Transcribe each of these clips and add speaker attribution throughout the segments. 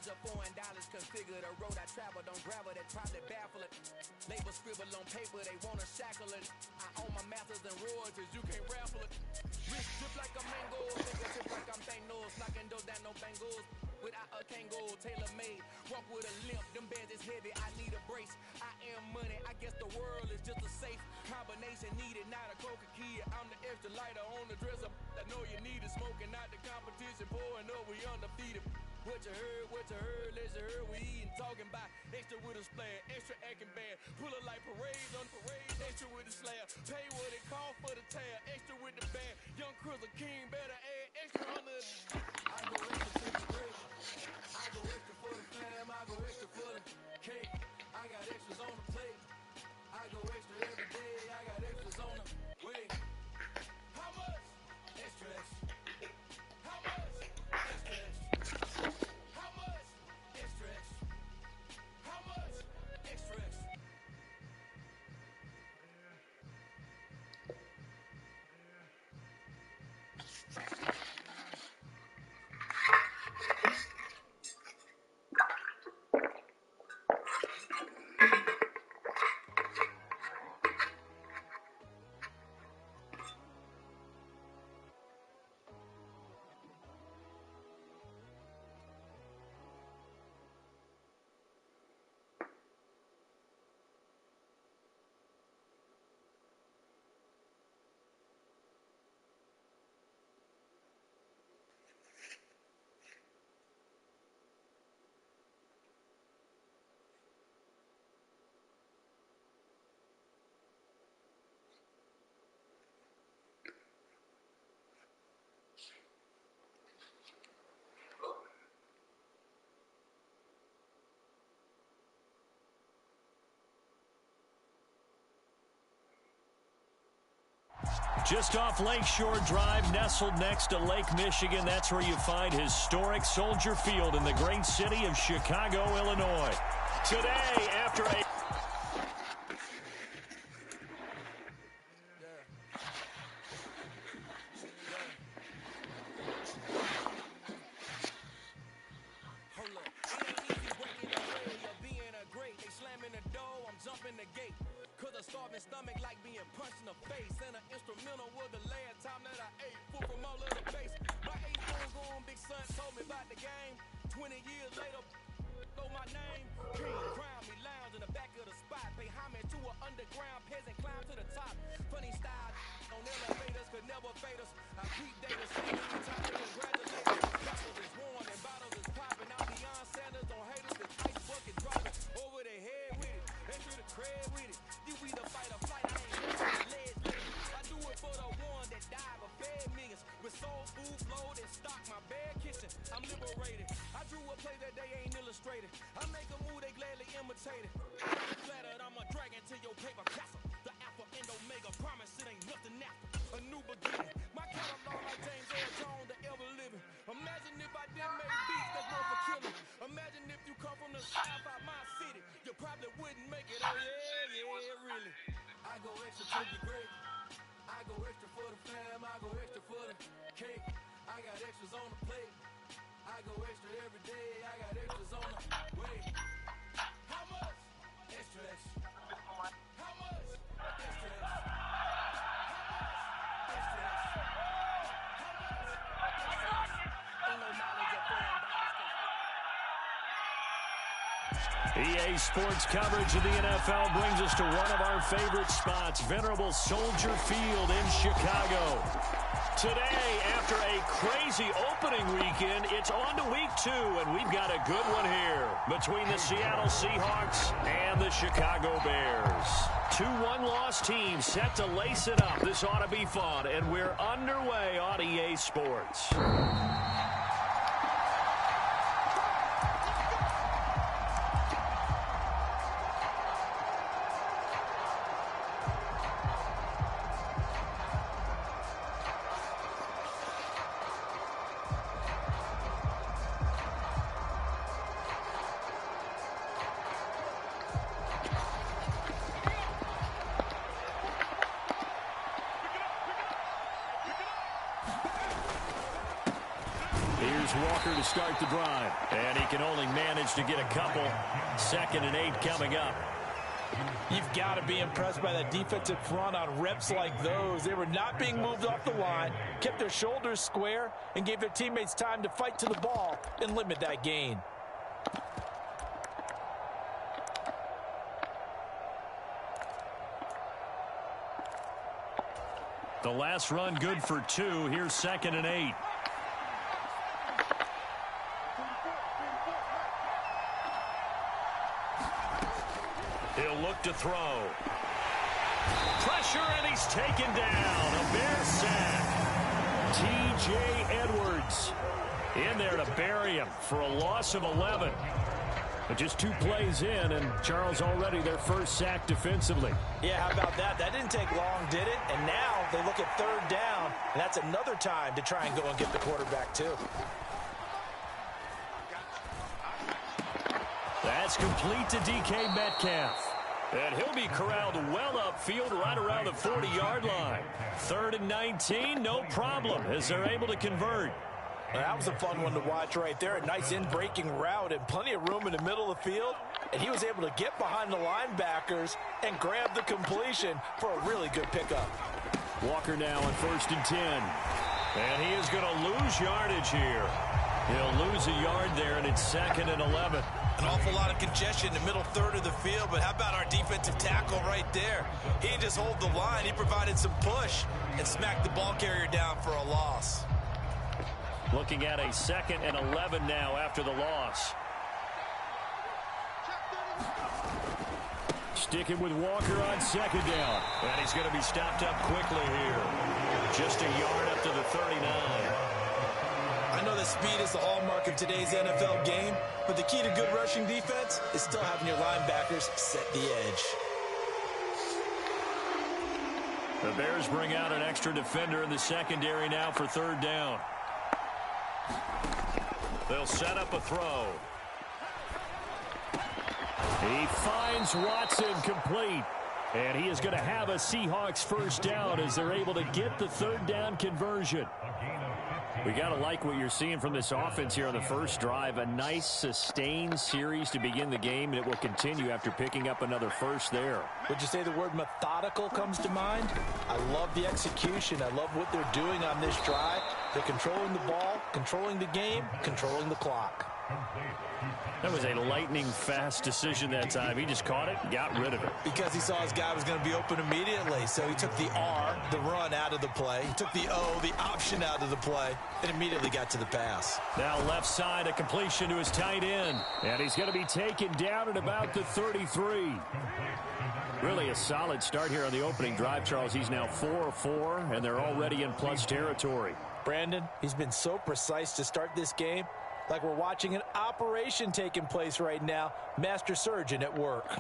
Speaker 1: knowledge of $4 configure the road I travel. Don't gravel that probably baffle it. Label scribble on paper, they wanna shackle it. I own my masters and royalties, you can't raffle it. Wrist drip like a mango, finger tip like I'm Thanos. Knocking doors down, no bangles. Without a Kango, tailor made. Walk with a limp, them bands is heavy, I need a brace. I am money, I guess the world is just a safe combination needed, not a coca key. I'm the extra lighter on the dresser. I know you need it, smoking out the competition, pouring up, we undefeated. What you heard, let you heard, we eating, talking about extra with a splash, extra acting bad. Pull it like parades on parade, extra with the slab. Pay what it cost for the tab, extra with the band. Young Crizzle King, better add extra on the. I go extra to the break. I go extra for the fam, I go extra for the cake. I got extras on the plate. I go extra every day, I got extras on the way. How much? Extra, extra. How much? Extra, extra. How much? Extra, extra. How much? Extra, extra.
Speaker 2: Just off Lakeshore Drive, nestled next to Lake Michigan. That's where you find historic Soldier Field in the great city of Chicago, Illinois. Today, after a...
Speaker 1: Stomach like being punched in the face, and an instrumental was the last time that I ate food from all of the base. My 8 going big son told me about the game. 20 years later, know my name. King crown me, lounge in the back of the spot. Pay homage to an underground peasant, climb to the top. Funny style on elevators could never fade us. I beat Davis, anytime they congratulate us. Bottles is worn and bottles is popping. I'm Deion Sanders on haters, the ice bucket dropping over their head with it. Extra the cred with it. You either fight or flight, I ain't never led. I do it for the one that died but fed millions. With soul food flowed and stocked my bad kitchen. I'm liberated. I drew a play that they ain't illustrated. I make a move they gladly imitated. Flattered, I'm a dragon to your paper castle. The alpha and omega promise it ain't nothing after. A new beginning. My catalog like James Earl Jones, the ever living. Imagine if I didn't make beats that's known for killing. Imagine if you come from the south out my city. You probably wouldn't make it. Oh yeah, really. I go extra to be great. I go extra for the fam. I go extra for the cake. I got extras on the plate. I go extra every day. I got extras on the way. How much? Extra, extra. How much? Extra, extra.
Speaker 2: EA Sports coverage of the NFL brings us to one of our favorite spots, venerable Soldier Field in Chicago. Today, after a crazy opening weekend, it's on to week 2, and we've got a good one here between the Seattle Seahawks and the Chicago Bears. 2 one-loss teams set to lace it up. This ought to be fun, and we're underway on EA Sports. Here's Walker to start the drive. And he can only manage to get a couple. 2nd and 8 coming up.
Speaker 3: You've got to be impressed by that defensive front on reps like those. They were not being moved off the line, kept their shoulders square, and gave their teammates time to fight to the ball and limit that gain.
Speaker 2: The last run good for 2. Here's 2nd and 8. He'll look to throw. Pressure, and he's taken down. A Bear sack. T.J. Edwards in there to bury him for a loss of 11. But just 2 plays in, and Charles already their first sack defensively.
Speaker 3: Yeah, how about that? That didn't take long, did it? And now they look at 3rd down, and that's another time to try and go and get the quarterback, too.
Speaker 2: That's complete to DK Metcalf. And he'll be corralled well upfield right around the 40-yard line. 3rd and 19, no problem, as they're able to convert.
Speaker 3: That was a fun one to watch right there. A nice in-breaking route and plenty of room in the middle of the field. And he was able to get behind the linebackers and grab the completion for a really good pickup.
Speaker 2: Walker now on 1st and 10. And he is going to lose yardage here. He'll lose a yard there, and it's 2nd and 11.
Speaker 4: An awful lot of congestion in the middle 3rd of the field, but how about our defensive tackle right there? He didn't just hold the line. He provided some push and smacked the ball carrier down for a loss.
Speaker 2: Looking at a 2nd and 11 now after the loss. Sticking with Walker on 2nd down. And he's going to be stopped up quickly here. Just a yard up to the 39.
Speaker 4: I know that speed is the hallmark of today's NFL game, but the key to good rushing defense is still having your linebackers set the edge.
Speaker 2: The Bears bring out an extra defender in the secondary now for 3rd down. They'll set up a throw. He finds Watson complete. And he is going to have a Seahawks first down as they're able to get the 3rd down conversion. We got to like what you're seeing from this offense here on the first drive. A nice sustained series to begin the game, and it will continue after picking up another first there.
Speaker 3: Would you say the word methodical comes to mind? I love the execution. I love what they're doing on this drive. They're controlling the ball, controlling the game, controlling the clock.
Speaker 2: That was a lightning-fast decision that time. He just caught it and got rid of it.
Speaker 4: Because he saw his guy was going to be open immediately. So he took the R, the run, out of the play. He took the O, the option, out of the play, and immediately got to the pass.
Speaker 2: Now left side, a completion to his tight end. And he's going to be taken down at about the 33. Really a solid start here on the opening drive, Charles. He's now 4 of 4, and they're already in plus territory.
Speaker 3: Brandon, he's been so precise to start this game. Like we're watching an operation taking place right now. Master surgeon at work.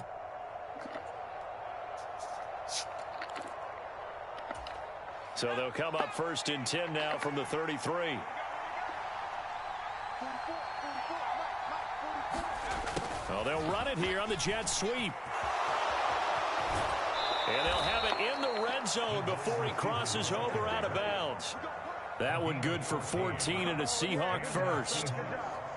Speaker 2: So they'll come up 1st and 10 now from the 33. Oh, they'll run it here on the jet sweep. And they'll have it in the red zone before he crosses over out of bounds. That one good for 14 and a Seahawk first.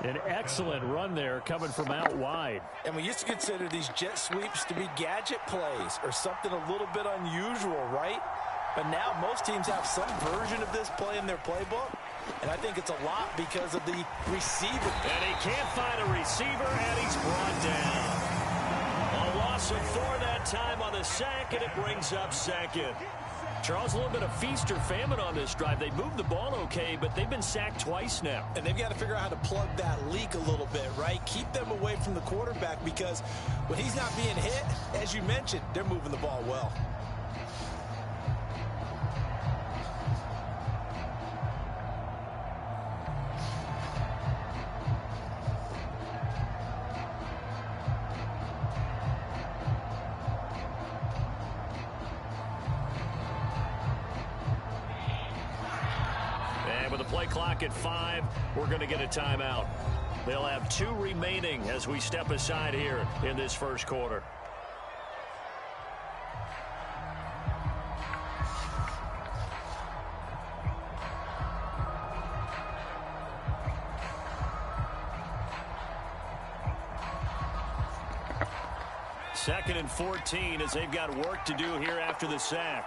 Speaker 2: An excellent run there coming from out wide.
Speaker 3: And we used to consider these jet sweeps to be gadget plays or something a little bit unusual, right? But now most teams have some version of this play in their playbook. And I think it's a lot because of the receiver.
Speaker 2: And he can't find a receiver, and he's brought down. A loss of 4 that time on the sack, and it brings up 2nd. Charles, a little bit of feast or famine on this drive. They moved the ball okay, but they've been sacked twice now.
Speaker 4: And they've got to figure out how to plug that leak a little bit, right? Keep them away from the quarterback because when he's not being hit, as you mentioned, they're moving the ball well.
Speaker 2: Play clock at 5. We're going to get a timeout. They'll have 2 remaining as we step aside here in this first quarter. 2nd and 14 as they've got work to do here after the sack.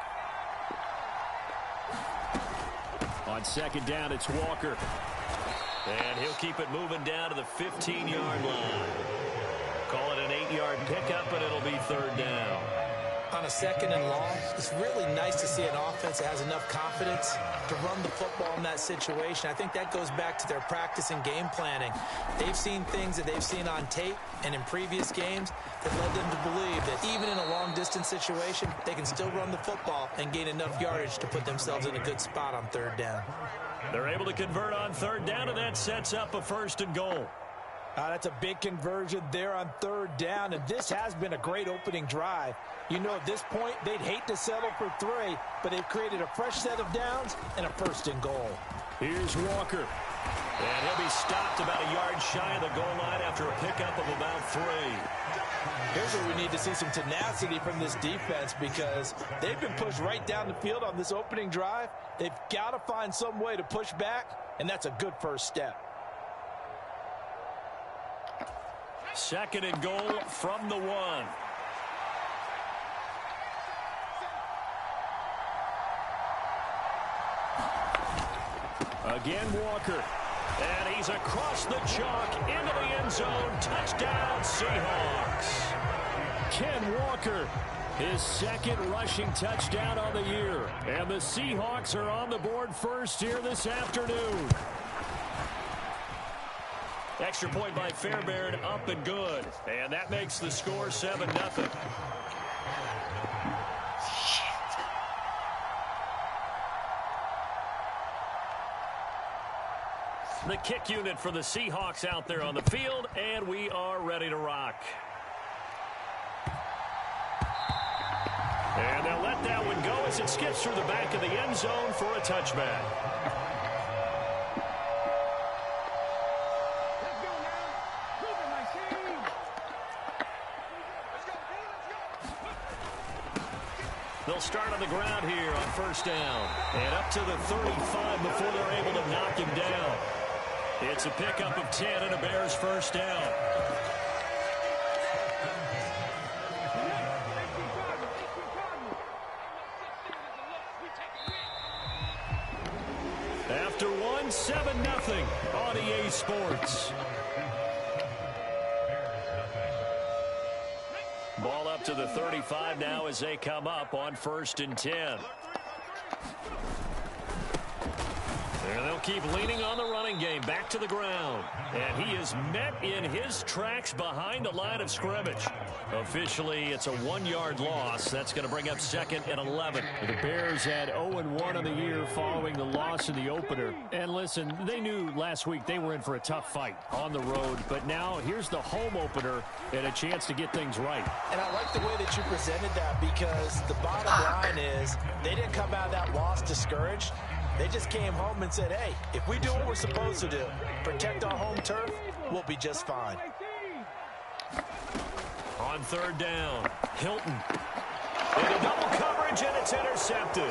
Speaker 2: On 2nd down, it's Walker. And he'll keep it moving down to the 15-yard line. Call it an 8-yard pickup, and it'll be 3rd down.
Speaker 3: On a 2nd and long, it's really nice to see an offense that has enough confidence to run the football in that situation. I think that goes back to their practice and game planning. They've seen things that they've seen on tape and in previous games that led them to believe that even in a long-distance situation, they can still run the football and gain enough yardage to put themselves in a good spot on 3rd down.
Speaker 2: They're able to convert on 3rd down, and that sets up a 1st and goal.
Speaker 3: That's a big conversion there on 3rd down, and this has been a great opening drive. You know, at this point, they'd hate to settle for 3, but they've created a fresh set of downs and a 1st and goal.
Speaker 2: Here's Walker. And he'll be stopped about a yard shy of the goal line after a pickup of about 3.
Speaker 3: Here's where we need to see some tenacity from this defense because they've been pushed right down the field on this opening drive. They've got to find some way to push back, and that's a good first step.
Speaker 2: 2nd and goal from the 1. Again, Walker. And he's across the chalk into the end zone. Touchdown, Seahawks. Ken Walker, his 2nd rushing touchdown on the year. And the Seahawks are on the board first here this afternoon. Extra point by Fairbairn, up and good. And that makes the score 7-0. The kick unit for the Seahawks out there on the field, and we are ready to rock. And they'll let that one go as it skips through the back of the end zone for a touchback. They'll start on the ground here on 1st down. And up to the 35 before they're able to knock him down. It's a pickup of 10 and a Bears 1st down. After 1, 7-0 on EA Sports. Ball up to the 35 now as they come up on 1st and 10. And they'll keep leaning on the running game. Back to the ground. And he is met in his tracks behind the line of scrimmage. Officially, it's a 1-yard loss. That's going to bring up 2nd and 11. The Bears had 0-1 on the year following the loss in the opener. And listen, they knew last week they were in for a tough fight on the road. But now here's the home opener and a chance to get things right.
Speaker 3: And I like the way that you presented that because the bottom line is they didn't come out of that loss discouraged. They just came home and said, hey, if we do what we're supposed to do, protect our home turf, we'll be just fine.
Speaker 2: On 3rd down, Hilton. Into double coverage, and it's intercepted.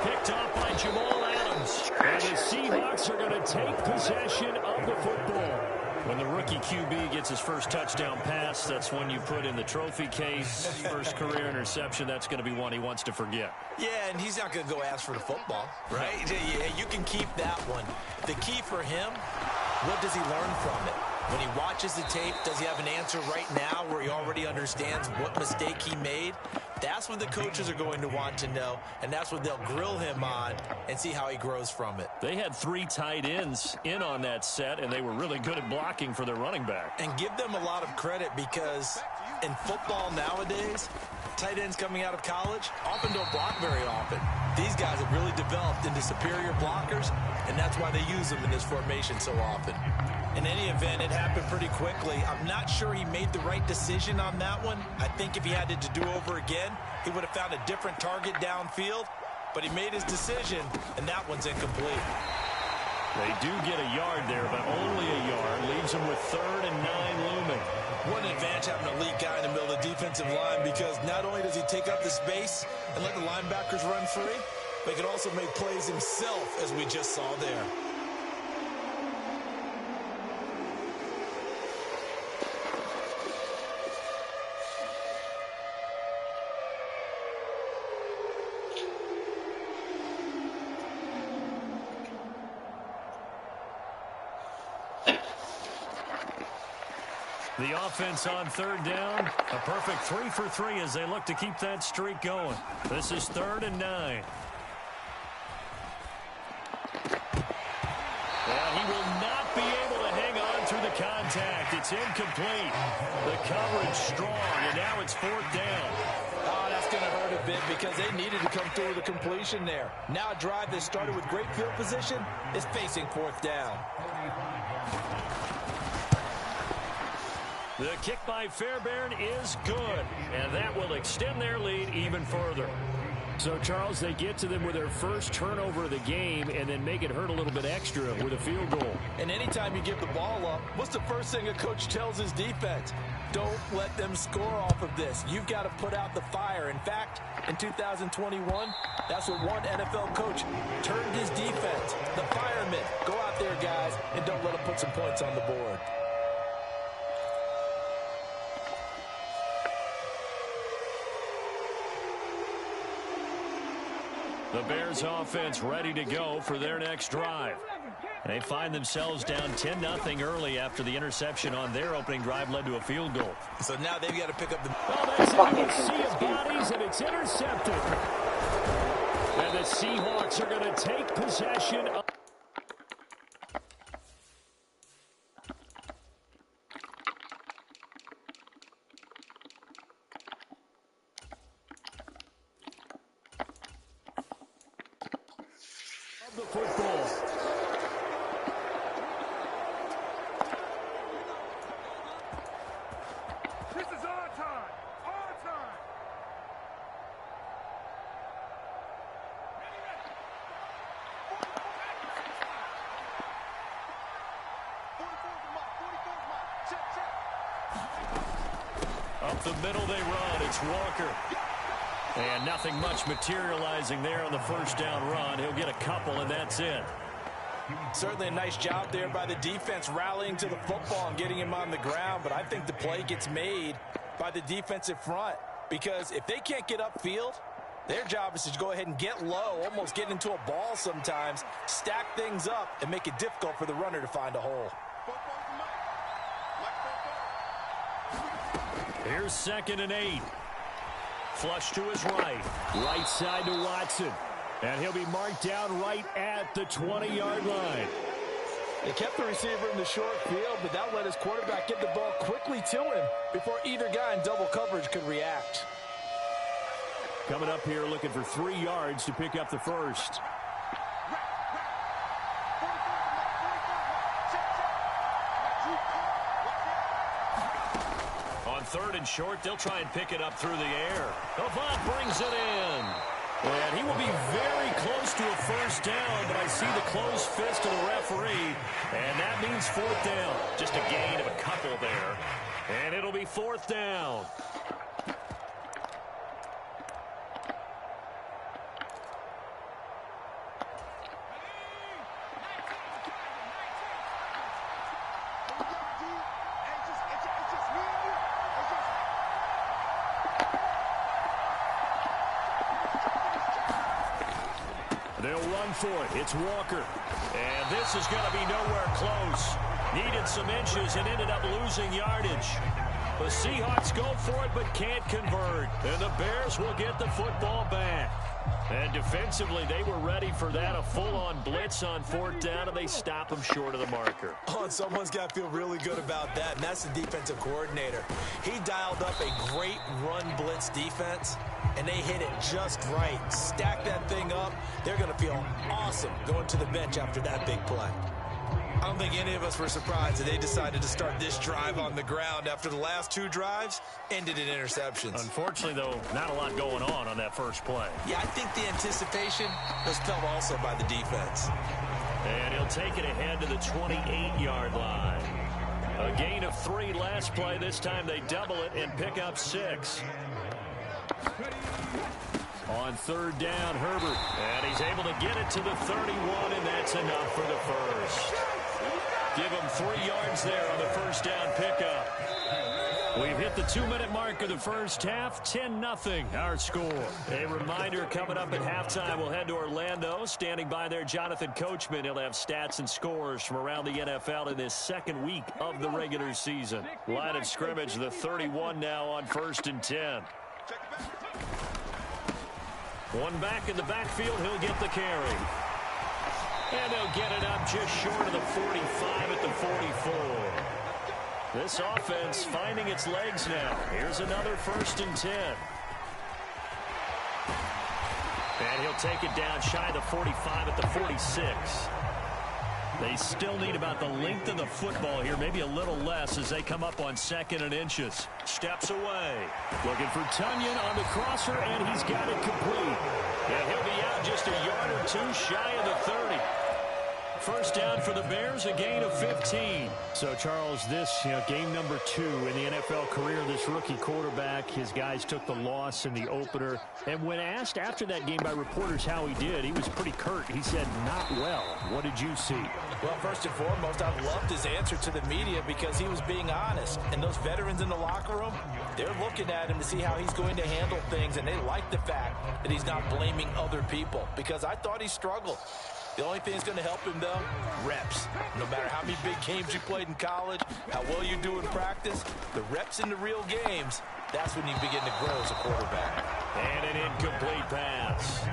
Speaker 2: Picked off by Jamal Adams. And the Seahawks are going to take possession of the football. When the rookie QB gets his first touchdown pass, that's when you put in the trophy case. First career interception, that's going to be one he wants to forget.
Speaker 3: Yeah, and he's not going to go ask for the football, right? Yeah, you can keep that one. The key for him, what does he learn from it? When he watches the tape, does he have an answer right now where he already understands what mistake he made? That's what the coaches are going to want to know, and that's what they'll grill him on and see how he grows from it.
Speaker 2: They had 3 tight ends in on that set, and they were really good at blocking for their running back.
Speaker 3: And give them a lot of credit because in football nowadays, tight ends coming out of college often don't block very often. These guys have really developed into superior blockers, and that's why they use them in this formation so often. In any event, it happened pretty quickly. I'm not sure he made the right decision on that one. I think if he had it to do over again, he would have found a different target downfield. But he made his decision, and that one's incomplete.
Speaker 2: They do get a yard there, but only a yard. Leaves them with 3rd and 9 looming.
Speaker 3: What an advantage having a elite guy in the middle of the defensive line because not only does he take up the space and let the linebackers run free, but he can also make plays himself, as we just saw there.
Speaker 2: The offense on third down, a perfect 3 for 3 as they look to keep that streak going. This is 3rd and 9. And he will not be able to hang on through the contact. It's incomplete. The coverage strong, and now it's 4th down.
Speaker 3: Oh, that's going to hurt a bit because they needed to come through with a completion there. Now a drive that started with great field position is facing 4th down.
Speaker 2: The kick by Fairbairn is good, and that will extend their lead even further.
Speaker 5: So, Charles, they get to them with their first turnover of the game and then make it hurt a little bit extra with a field goal.
Speaker 3: And anytime you give the ball up, what's the first thing a coach tells his defense? Don't let them score off of this. You've got to put out the fire. In fact, in 2021, that's what one NFL coach turned his defense. The firemen. Go out there, guys, and don't let them put some points on the board.
Speaker 2: The Bears offense ready to go for their next drive. They find themselves down 10-0 early after the interception on their opening drive led to a field goal.
Speaker 4: So now they've got to pick up the...
Speaker 5: Well, that's into a sea of bodies, and it's intercepted. And the Seahawks are going to take possession of... the football.
Speaker 1: This is our time. Our time.
Speaker 2: Up the middle they run. It's Walker. And nothing much materializing there on the first down run. He'll get a couple, and that's it.
Speaker 3: Certainly a nice job there by the defense rallying to the football and getting him on the ground, but I think the play gets made by the defensive front because if they can't get upfield, their job is to go ahead and get low, almost get into a ball sometimes, stack things up, and make it difficult for the runner to find a hole.
Speaker 2: Here's 2nd and 8. Flush to his right.
Speaker 5: Right side to Watson. And he'll be marked down right at the 20-yard line.
Speaker 3: They kept the receiver in the short field, but that let his quarterback get the ball quickly to him before either guy in double coverage could react.
Speaker 5: Coming up here looking for 3 yards to pick up the first.
Speaker 2: On 3rd and short, they'll try and pick it up through the air. Avant brings it in. And he will be very close to a first down, but I see the closed fist of the referee, and that means 4th down. Just a gain of a couple there, and it'll be 4th down. They'll run for it. It's Walker. And this is going to be nowhere close. Needed some inches and ended up losing yardage. The Seahawks go for it but can't convert. And the Bears will get the football back. And defensively, they were ready for that. A full-on blitz on 4th down, and they stop them short of the marker.
Speaker 4: Oh, and someone's got to feel really good about that, and that's the defensive coordinator. He dialed up a great run blitz defense, and they hit it just right. Stack that thing up. They're going to feel awesome going to the bench after that big play. I don't think any of us were surprised that they decided to start this drive on the ground after the last 2 drives ended in interceptions.
Speaker 2: Unfortunately, though, not a lot going on that first play.
Speaker 4: Yeah, I think the anticipation was felt also by the defense.
Speaker 2: And he'll take it ahead to the 28-yard line. A gain of 3 last play. This time they double it and pick up 6. On 3rd down, Herbert. And he's able to get it to the 31, and that's enough for the first. Give him 3 yards there on the first down pickup. We've hit the 2-minute mark of the first half, 10-0 our score. A reminder coming up at halftime, we'll head to Orlando. Standing by there, Jonathan Coachman. He'll have stats and scores from around the NFL in this second week of the regular season. Line of scrimmage, the 31 now on 1st and 10. One back in the backfield, he'll get the carry. And they'll get it up just short of the 45 at the 44. This offense finding its legs now. Here's another 1st and 10. And he'll take it down shy of the 45 at the 46. They still need about the length of the football here, maybe a little less as they come up on 2nd and inches. Steps away. Looking for Tunyon on the crosser, and he's got it complete. And he'll be out just a yard or two shy of the 30. First down for the Bears, a gain of 15.
Speaker 5: So, Charles, this game number 2 in the NFL career, this rookie quarterback, his guys took the loss in the opener. And when asked after that game by reporters how he did, he was pretty curt. He said, not well. What did you see?
Speaker 3: Well, first and foremost, I loved his answer to the media because he was being honest. And those veterans in the locker room, they're looking at him to see how he's going to handle things. And they like the fact that he's not blaming other people because I thought he struggled. The only thing that's going to help him, though, reps. No matter how many big games you played in college, how well you do in practice, the reps in the real games, that's when you begin to grow as a quarterback.
Speaker 2: And an incomplete pass.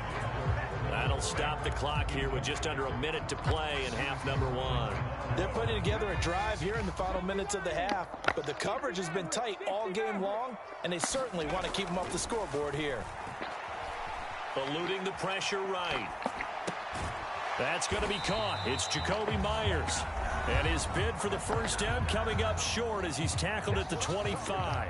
Speaker 2: That'll stop the clock here with just under a minute to play in half number 1.
Speaker 3: They're putting together a drive here in the final minutes of the half, but the coverage has been tight all game long, and they certainly want to keep them off the scoreboard here.
Speaker 2: Eluding the pressure right. That's going to be caught. It's Jacoby Myers. And his bid for the first down coming up short as he's tackled at the 25.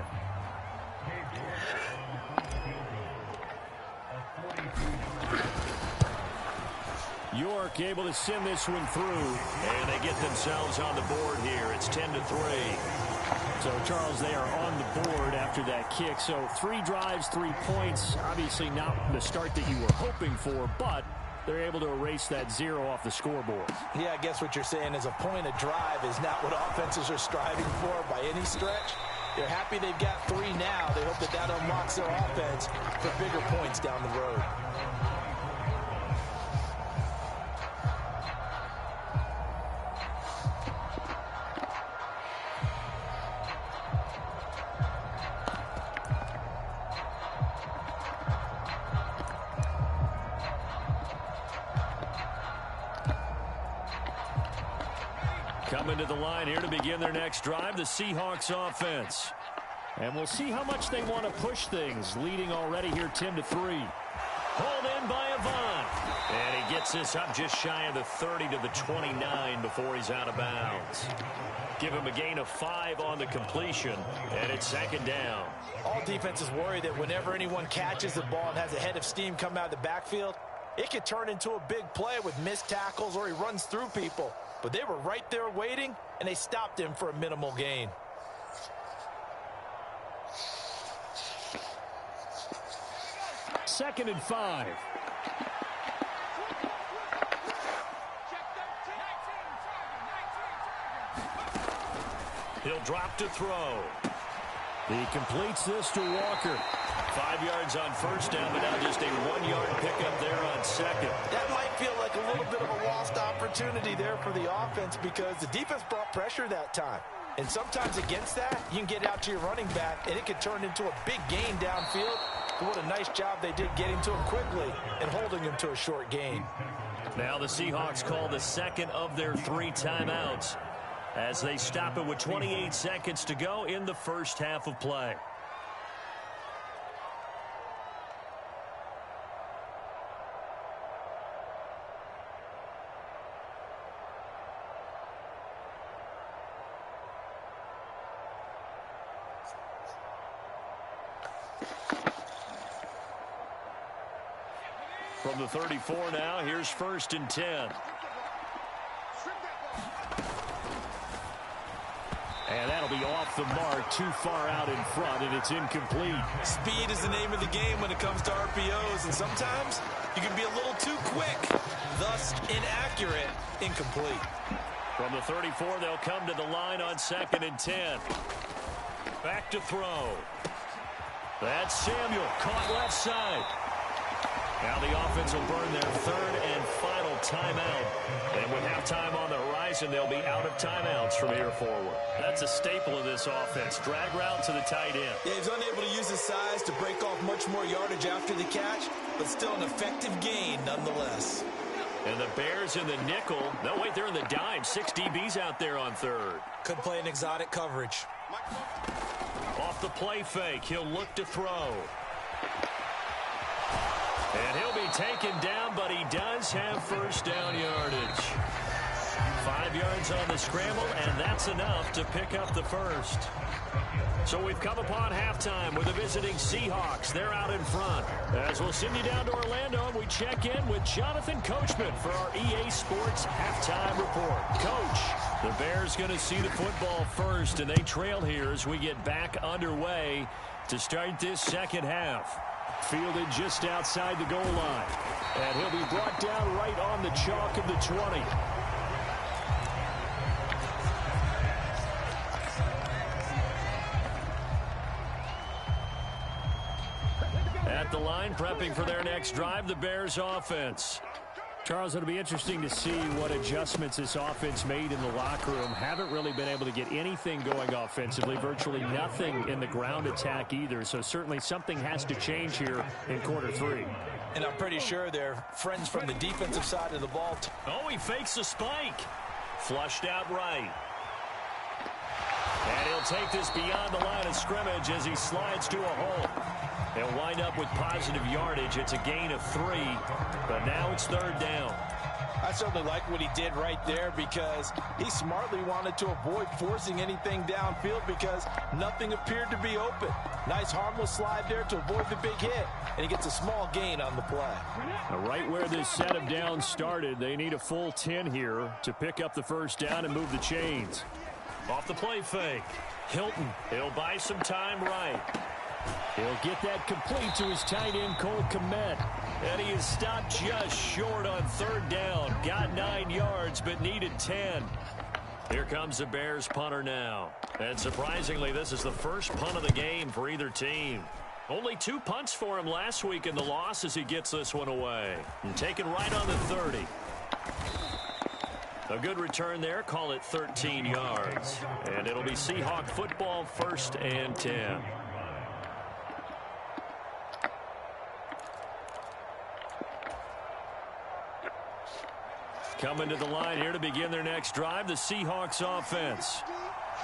Speaker 5: York able to send this one through.
Speaker 2: And they get themselves on the board here. It's 10-3.
Speaker 5: So, Charles, they are on the board after that kick. So 3 drives, 3 points. Obviously not the start that you were hoping for, but they're able to erase that 0 off the scoreboard.
Speaker 3: Yeah, I guess what you're saying is a point of drive is not what offenses are striving for by any stretch. They're happy they've got 3 now. They hope that that unlocks their offense for bigger points down the road.
Speaker 2: Coming to the line here to begin their next drive, the Seahawks offense.
Speaker 5: And we'll see how much they want to push things, leading already here 10-3.
Speaker 2: Hauled in by Avant. And he gets this up just shy of the 30 to the 29 before he's out of bounds. Give him a gain of 5 on the completion, and it's 2nd down.
Speaker 3: All defenses worry that whenever anyone catches the ball and has a head of steam come out of the backfield, it could turn into a big play with missed tackles or he runs through people. But they were right there waiting, and they stopped him for a minimal gain.
Speaker 5: Second and 5.
Speaker 2: He'll drop to throw.
Speaker 5: He completes this to Walker.
Speaker 2: 5 yards on first down, but now just a 1-yard pickup there on second.
Speaker 3: That might feel like a little bit of a lost opportunity there for the offense because the defense brought pressure that time. And sometimes against that, you can get out to your running back, and it could turn into a big gain downfield. But what a nice job they did getting to him quickly and holding him to a short gain.
Speaker 2: Now the Seahawks call the second of their 3 timeouts as they stop it with 28 seconds to go in the first half of play. From the 34 now, here's 1st and 10.
Speaker 5: And that'll be off the mark, too far out in front, and it's incomplete.
Speaker 3: Speed is the name of the game when it comes to RPOs, and sometimes you can be a little too quick, thus inaccurate, incomplete.
Speaker 2: From the 34, they'll come to the line on 2nd and 10. Back to throw. That's Samuel, caught left side. Now the offense will burn their third and final timeout. And with halftime on the horizon, they'll be out of timeouts from here forward. That's a staple of this offense. Drag route to the tight end.
Speaker 4: Yeah, he's unable to use his size to break off much more yardage after the catch, but still an effective gain nonetheless.
Speaker 2: And the Bears in the nickel. No, wait, they're in the dime. 6 DBs out there on third.
Speaker 4: Could play an exotic coverage.
Speaker 2: Off the play fake, he'll look to throw. And he'll be taken down, but he does have first down yardage. 5 yards on the scramble, and that's enough to pick up the first. So we've come upon halftime with the visiting Seahawks. They're out in front. As we'll send you down to Orlando, and we check in with Jonathan Coachman for our EA Sports Halftime Report. Coach, the Bears going to see the football first, and they trail here as we get back underway to start this second half. Fielded just outside the goal line. And he'll be brought down right on the chalk of the 20. At the line, prepping for their next drive, the Bears offense.
Speaker 5: Charles, it'll be interesting to see what adjustments this offense made in the locker room. Haven't really been able to get anything going offensively, virtually nothing in the ground attack either. So certainly something has to change here in quarter 3.
Speaker 3: And I'm pretty sure they're friends from the defensive side of the ball.
Speaker 2: Oh, he fakes a spike. Flushed out right. And he'll take this beyond the line of scrimmage as he slides to a hole. They'll wind up with positive yardage. It's a gain of 3, but now it's third down.
Speaker 3: I certainly like what he did right there because he smartly wanted to avoid forcing anything downfield because nothing appeared to be open. Nice harmless slide there to avoid the big hit, and he gets a small gain on the play.
Speaker 5: Now, right where this set of downs started, they need a full 10 here to pick up the first down and move the chains.
Speaker 2: Off the play fake. Hilton, he'll buy some time right.
Speaker 5: He'll get that complete to his tight end, Cole Kmet.
Speaker 2: And he is stopped just short on third down. Got 9 yards, but needed 10. Here comes the Bears punter now. And surprisingly, this is the first punt of the game for either team. Only 2 punts for him last week in the loss as he gets this one away. And taken right on the 30. A good return there. Call it 13 yards. And it'll be Seahawk football, first and 10. Coming to the line here to begin their next drive, the Seahawks offense.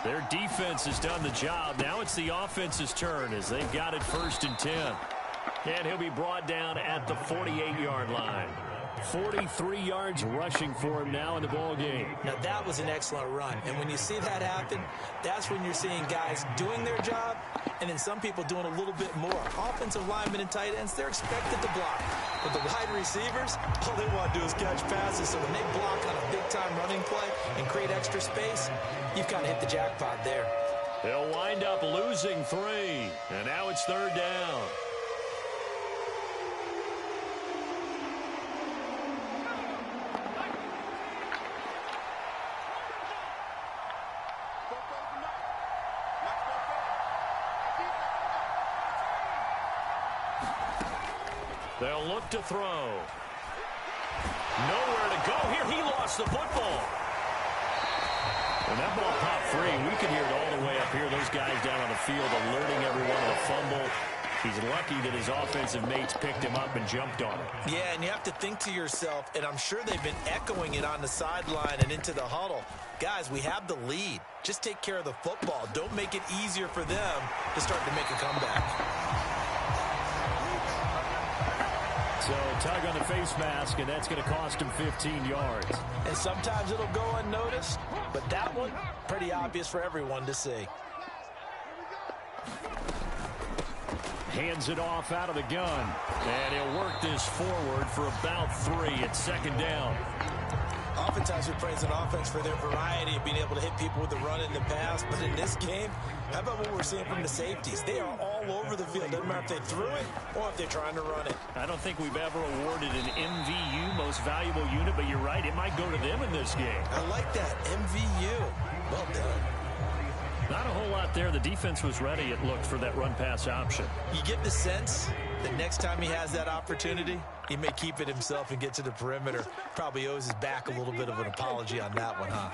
Speaker 2: Their defense has done the job. Now it's the offense's turn as they've got it first and 10. And he'll be brought down at the 48-yard line. 43 yards rushing for him now in the ball game.
Speaker 4: Now that was an excellent run, and when you see that happen, that's when you're seeing guys doing their job and then some people doing a little bit more. Offensive linemen and tight ends, they're expected to block. But the wide receivers, all they want to do is catch passes. So when they block on a big-time running play and create extra space, you've kind of hit the jackpot there.
Speaker 2: They'll wind up losing 3, and now it's third down. They'll look to throw. Nowhere to go here. He lost the football.
Speaker 5: When that ball popped free, we could hear it all the way up here. Those guys down on the field alerting everyone of the fumble. He's lucky that his offensive mates picked him up and jumped on him.
Speaker 3: Yeah, and you have to think to yourself, and I'm sure they've been echoing it on the sideline and into the huddle. Guys, we have the lead. Just take care of the football. Don't make it easier for them to start to make a comeback.
Speaker 5: So tug on the face mask, and that's going to cost him 15 yards.
Speaker 3: And sometimes it'll go unnoticed, but that one, pretty obvious for everyone to see.
Speaker 5: Hands it off out of the gun.
Speaker 2: And he'll work this forward for about 3 at second down.
Speaker 3: Oftentimes we praise an offense for their variety of being able to hit people with the run in the pass, but in this game, how about what we're seeing from the safeties? They are all over the field. Doesn't matter if they threw it or if they're trying to run it.
Speaker 5: I don't think we've ever awarded an MVU, most valuable unit, but you're right, it might go to them in this game.
Speaker 3: I like that, MVU. Well done.
Speaker 5: Not a whole lot there. The defense was ready, it looked, for that run-pass option.
Speaker 4: You get the sense that next time he has that opportunity, he may keep it himself and get to the perimeter. Probably owes his back a little bit of an apology on that one, huh?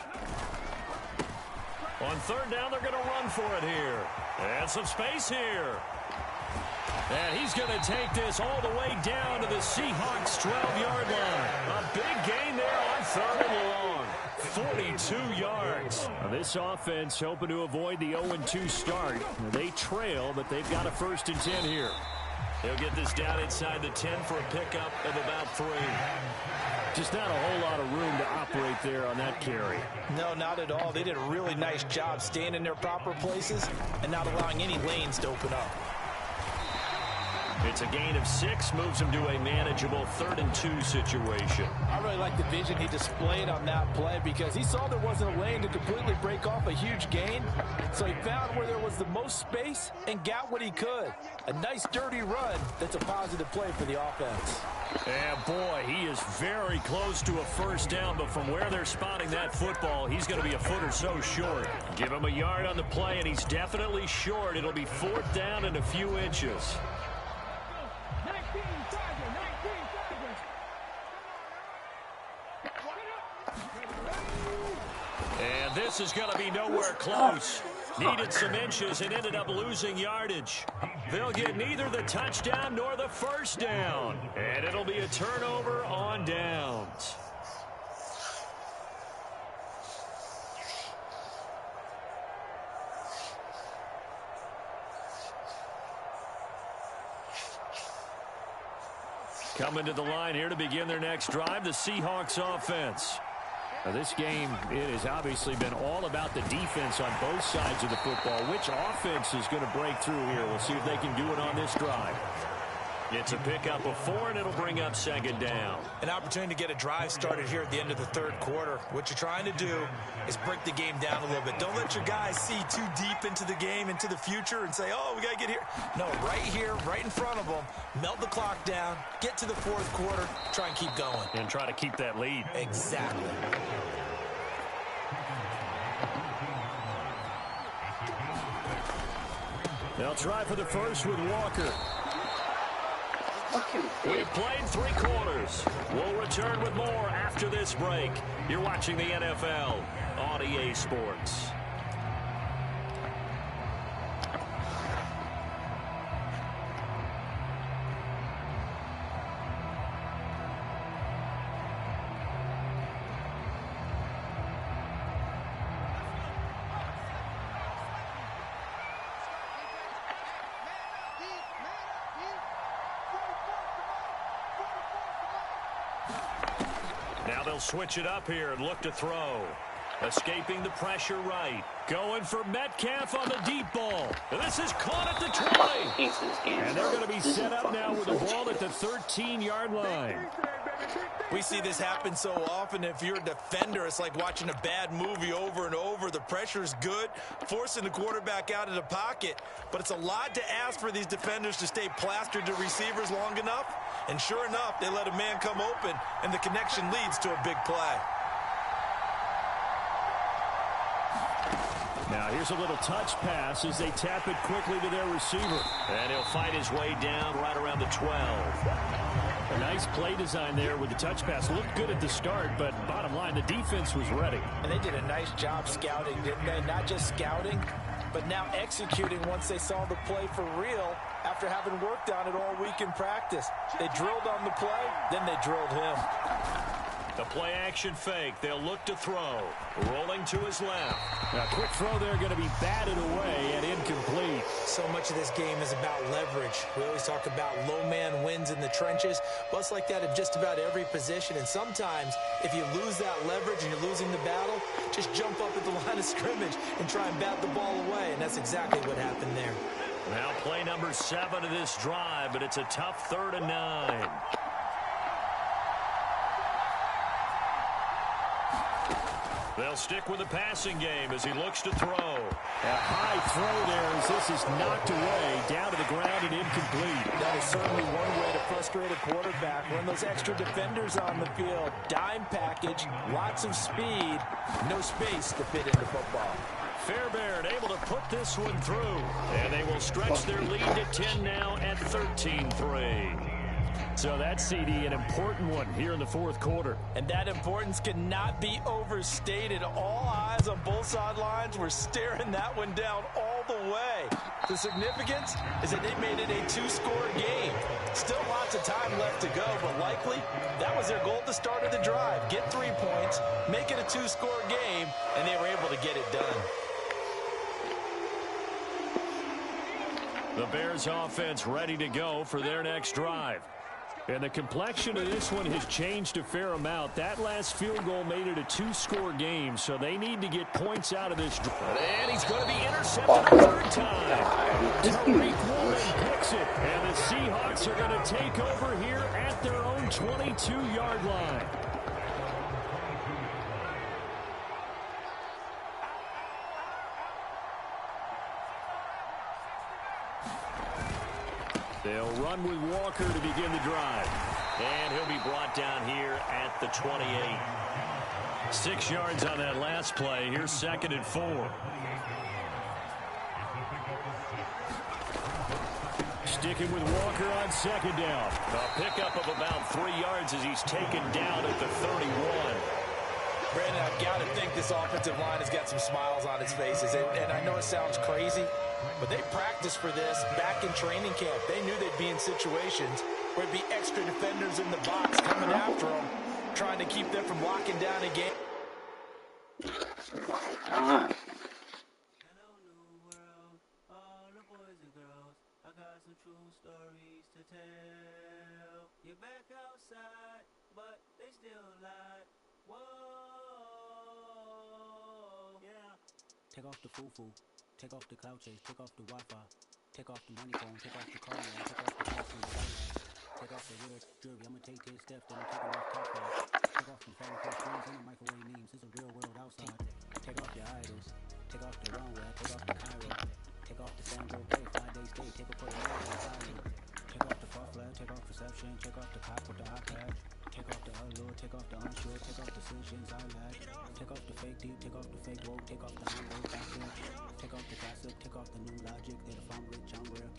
Speaker 2: On third down, they're going to run for it here. And some space here. And he's going to take this all the way down to the Seahawks' 12-yard line. A big gain there on third and long. 42 yards.
Speaker 5: Now this offense hoping to avoid the 0-2 start. They trail, but they've got a 1st and 10 here.
Speaker 2: He'll get this down inside the 10 for a pickup of about 3.
Speaker 5: Just not a whole lot of room to operate there on that carry.
Speaker 3: No, not at all. They did a really nice job staying in their proper places and not allowing any lanes to open up.
Speaker 2: It's a gain of 6, moves him to a manageable 3rd and 2 situation.
Speaker 3: I really like the vision he displayed on that play because he saw there wasn't a lane to completely break off a huge gain. So he found where there was the most space and got what he could. A nice dirty run that's a positive play for the offense.
Speaker 2: And boy, he is very close to a 1st down, but from where they're spotting that football, he's going to be a foot or so short. Give him a yard on the play, and he's definitely short. It'll be 4th down and a few inches. And this is going to be nowhere close. Needed some inches and ended up losing yardage. They'll get neither the touchdown nor the 1st down. And it'll be a turnover on downs. Coming to the line here to begin their next drive, the Seahawks offense.
Speaker 5: Now this game, it has obviously been all about the defense on both sides of the football. Which offense is going to break through here? We'll see if they can do it on this drive.
Speaker 2: It's a pickup of 4, and it'll bring up 2nd down.
Speaker 4: An opportunity to get a drive started here at the end of the 3rd quarter. What you're trying to do is break the game down a little bit. Don't let your guys see too deep into the game, into the future, and say, oh, we got to get here. No, right here, right in front of them, melt the clock down, get to the 4th quarter, try and keep going.
Speaker 2: And try to keep that lead.
Speaker 4: Exactly.
Speaker 5: They'll try for the 1st with Walker.
Speaker 2: We've played 3 quarters. We'll return with more after this break. You're watching the NFL on EA Sports. Now they'll switch it up here and look to throw. Escaping the pressure right. Going for Metcalf on the deep ball. And this is caught at the 20.
Speaker 5: And they're going to be set up now with the ball at the 13-yard line.
Speaker 4: We see this happen so often. If you're a defender, it's like watching a bad movie over and over. The pressure is good, forcing the quarterback out of the pocket. But it's a lot to ask for these defenders to stay plastered to receivers long enough. And sure enough, they let a man come open, and the connection leads to a big play.
Speaker 5: Now here's a little touch pass as they tap it quickly to their receiver.
Speaker 2: And he'll fight his way down right around the 12.
Speaker 5: A nice play design there with the touch pass. Looked good at the start, but bottom line, the defense was ready.
Speaker 3: And they did a nice job scouting, didn't they? Not just scouting, but now executing once they saw the play for real after having worked on it all week in practice. They drilled on the play, then they drilled him.
Speaker 2: The play action fake. They'll look to throw. Rolling to his left.
Speaker 5: A quick throw there going to be batted away and incomplete.
Speaker 4: So much of this game is about leverage. We always talk about low man wins in the trenches. Well, it's like that in just about every position. And sometimes, if you lose that leverage and you're losing the battle, just jump up at the line of scrimmage and try and bat the ball away. And that's exactly what happened there.
Speaker 2: Now play number 7 of this drive, but it's a tough 3rd and 9. They'll stick with the passing game as he looks to throw.
Speaker 5: A high throw there as this is knocked away, down to the ground and incomplete.
Speaker 3: That is certainly one way to frustrate a quarterback. Run those extra defenders on the field. Dime package, lots of speed, no space to fit into football.
Speaker 2: Fairbairn able to put this one through. And they will stretch their lead to 10 now at 13-3. So that CD, an important one here in the fourth quarter.
Speaker 3: And that importance cannot be overstated. All eyes on both sidelines were staring that one down all the way. The significance is that they made it a two-score game. Still lots of time left to go, but likely that was their goal at the start of the drive. Get 3 points, make it a two-score game, and they were able to get it done.
Speaker 2: The Bears offense ready to go for their next drive. And the complexion of this one has changed a fair amount. That last field goal made it a two-score game, so they need to get points out of this. And he's going to be intercepted a third time. Tariq Woolen picks it, and the Seahawks are going to take over here at their own 22-yard line. They'll run with Walker to begin the drive. And he'll be brought down here at the 28. 6 yards on that last play. Here's 2nd and 4. Sticking with Walker on 2nd down. A pickup of about 3 yards as he's taken down at the 31.
Speaker 3: Brandon, I've got to think this offensive line has got some smiles on its faces. And I know it sounds crazy, but they practiced for this back in training camp. They knew they'd be in situations where it'd be extra defenders in the box coming after them, trying to keep them from locking down a game.
Speaker 6: Hello, new world, all the boys and girls. I got some true stories to tell. You're back outside, but they still lie. Whoa, yeah. Take off the foo-foo, take off the cloud chase, take off the Wi-Fi, take off the money phone, take off the car, take off the cash from the Wi-Fi, take off the weird jewelry. I'ma take 10 steps, then I'm taking off top off. Take off the phone call screens and the microwave memes. It's a real world outside. Take off your idols, take off the runway, take off the Cairo, take off the Sandro Bay, 5 days stay, take a put it on. Take off the far flag, take off perception, take off the cop with the iPad. Take off the allure, take off the unsure, take off the decisions I lack. Take off the fake deep, take off the fake woke, take off the humble factor. Take off the gossip, take off the new logic that if I'm rich, I'm real.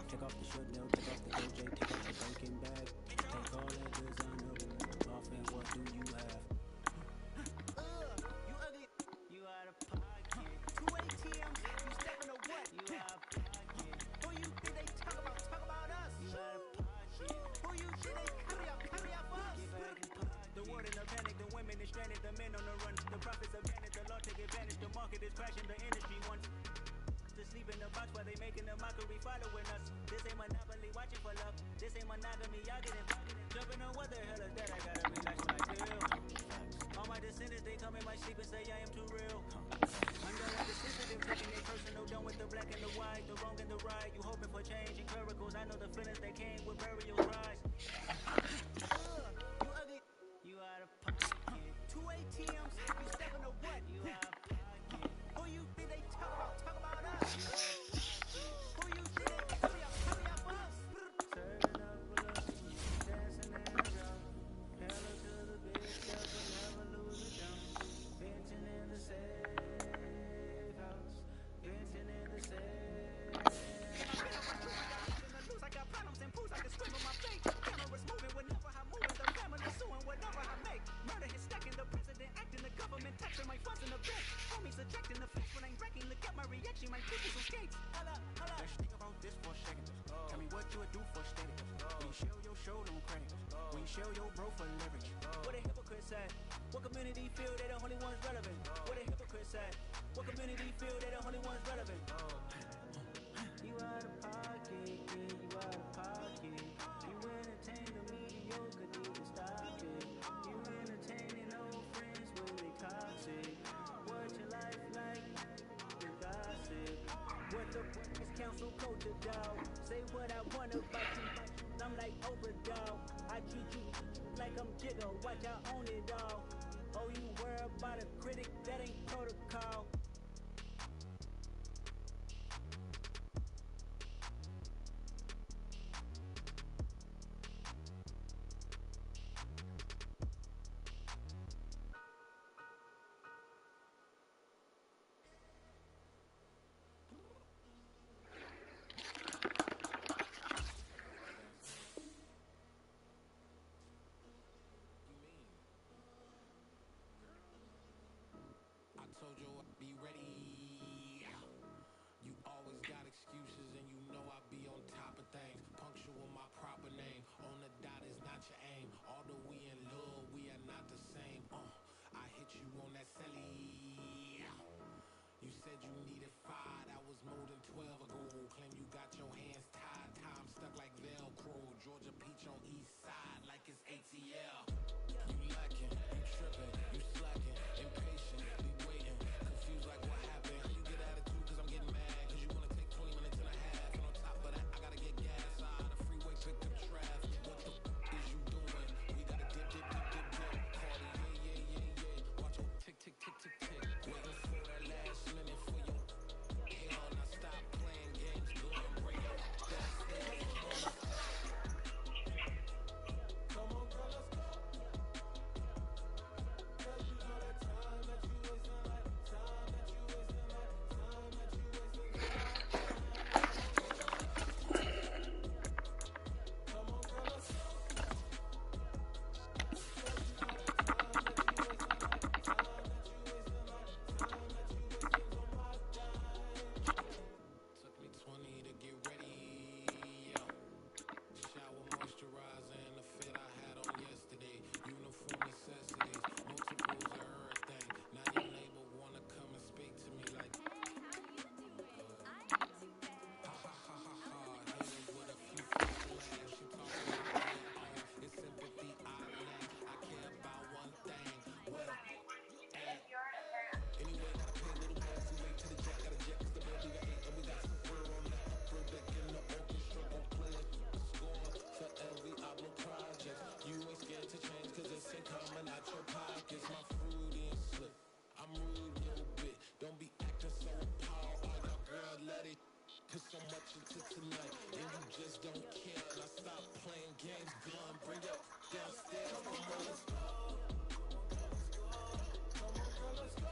Speaker 6: Take off the should know, take off the OJ, take off the breaking bag. Take all that designer off and what do you have? You ugly, you out of pocket. 2 ATMs, you stepping or what? You out of pocket. Who you think they talk about us? You out of pocket. Who you think they carry out for us? The world in a panic, the women is stranded, the men on the run. The profits are vanished, the law take advantage, the market is crashing, the industry wants to sleep in the box while they making a mockery following us. This ain't monopoly, watching for love. This ain't monogamy, y'all getting jumping on what the hell is that? I gotta relax when I chill. All my descendants, they come in my sleep and say I am too real. I'm done with the sensitive, taking it personal, done with the black and the white, the wrong and the right. You hoping for change and miracles, I know the feelings they came with burial cries. You ugly, you out of pocket. 2 ATMs, you stepping or what? You out of pocket. Who you think they talk about us? Who you think they carry up us? Turning up a look, dancing in the drop. Hella to the big stuff, but never lose a jump. Venting in the safe house. Venting in the safe house. I got problems and pools, I can scream on my face. Cameras moving whenever I move, the family suing whatever I make. Murder is stacking, the president acting, the government taxing my funds in the bank. Homies ejecting the flesh when I'm wrecking. Look at my reaction, my people some skates. Holla. Let's think about this for a second. Tell me what you would do for status. When you show your show, no credit. When you show your bro for leverage. What a hypocrite said. What community feel they the only ones relevant? What a hypocrite said. What community feel they the only ones relevant? You out of pocket, yeah, you out of pocket. You entertain the mediocre, need to stop it. You entertaining old friends when they toxic. What your life like? The gossip. What the fuck is council culture, dog? Say what I want about you. I'm like Oprah, dog. I treat you like I'm Jigga. Watch I own it, dog. Oh, you worry about a critic? That ain't protocol.
Speaker 1: just don't care. And I stop playing games, gun, bring up downstairs. Come on, girl, let's go. Come on, girl, let's go.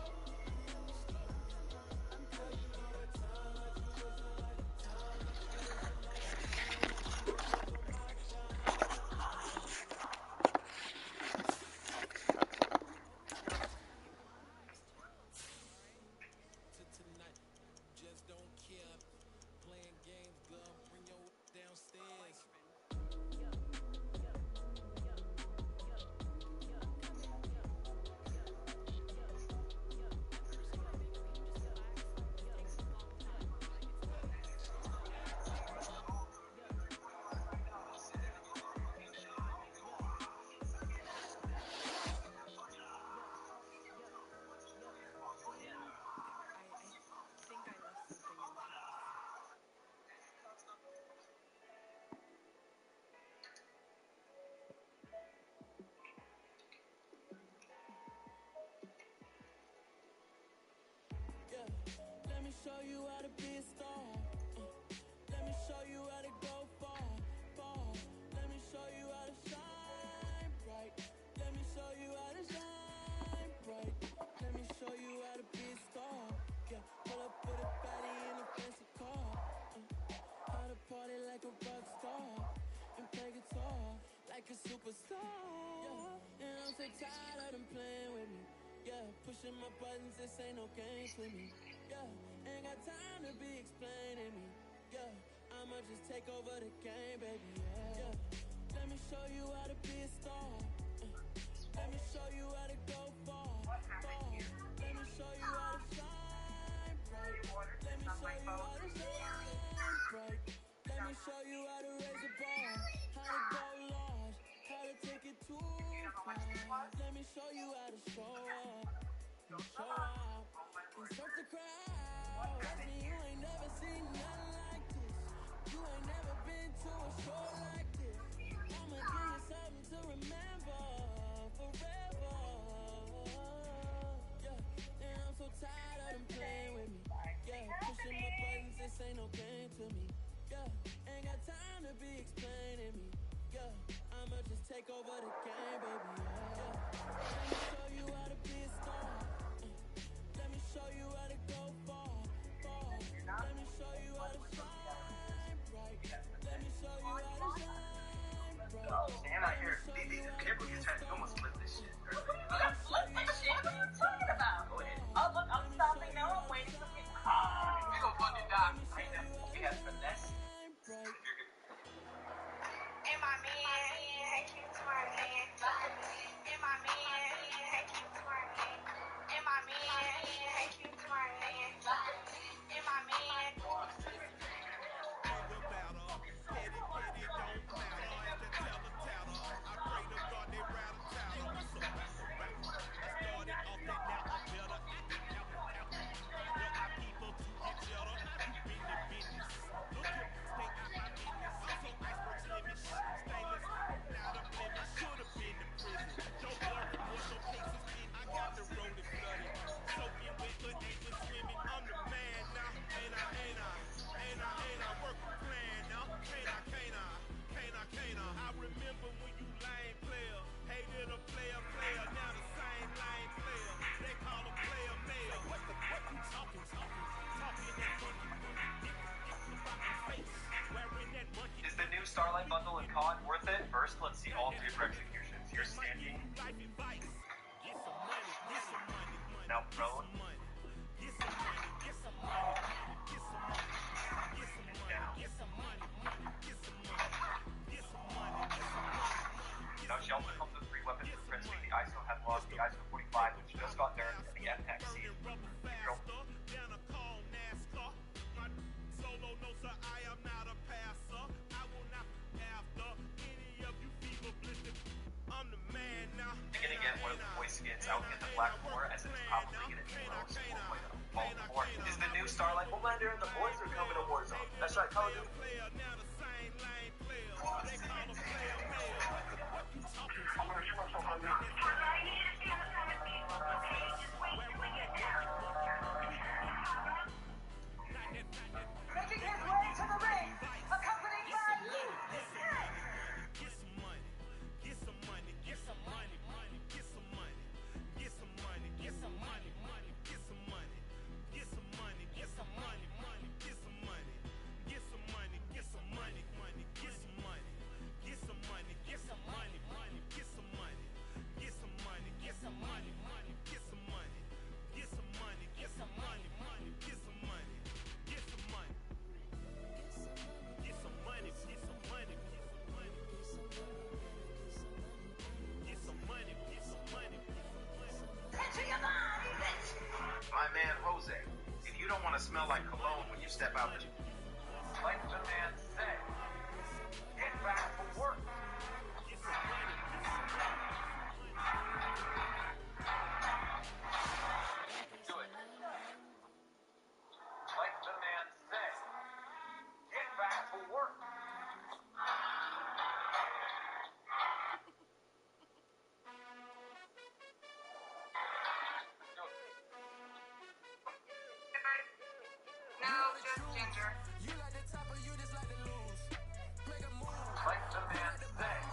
Speaker 1: Tonight, just don't care. Playing games, gun, bring your downstairs. Let me show you how to be a star. Let me show you how to go far, far. Let me show you how to shine bright. Let me show you how to shine bright. Let me show you how to be a star. Yeah, pull up with a baddie in a fancy car. How to party like a rock star and play guitar like a superstar. Yeah, and I'm so tired of them playing with me. Yeah, pushing my buttons, this ain't no game to me. Yeah, ain't got time to be explaining me. Yeah, I'ma just take over the game, baby. Yeah, let me show you how to be a star. Let me show you how to go far, far. Let me show you how to shine bright. Let me show you how to shine bright. Let me show you how to raise a bar, how to go large, how to take it too far. Let me show you how to show up, show out, and search the crowd. Trust me, you ain't never seen nothing like this. You ain't never been to a show like this. I'ma give you something to remember forever. Yeah, and I'm so tired of them playing with me. Yeah, pushing my buttons, this ain't no game to me. Yeah, ain't got time to be explaining me. Yeah, I'ma just take over the game, baby. Yeah, let me show you how to be a star. Let me show you how to go far, far. Let me show you how to shine bright. Let me show you how to shine bright.
Speaker 7: Oh, stand out here. These people just trying to almost flip this shit. Flip this shit? What are you talking about? Go ahead. Oh, look, I'm stopping now. I'm waiting for me. We gonna fund it down. I know. We have finesse.
Speaker 8: And my man, hey, keep to my man. And my man, hey, keep to my man. And my man, hey, keep to my man. And my man.
Speaker 7: Is the new Starlight bundle and COD worth it? First, let's see all three of her executions. You're standing. Now prone. Now Shelton comes with 3 weapons for Princeton, the ISO Headlock, the ISO 45, which just got nerfed, and the FXC. You're gonna get one of the boy skins out in the Black War, as it's probably gonna be low, so we'll play them all more. Is the new Starlight Homelander and the boys are coming to Warzone? That's right, Call of Duty.
Speaker 8: Making his way to the ring, accompanied by
Speaker 7: know when you step out. Like the man said, get back to work. Do it. Like the man said, get back to work.
Speaker 8: No, just ginger.
Speaker 7: Like the man said,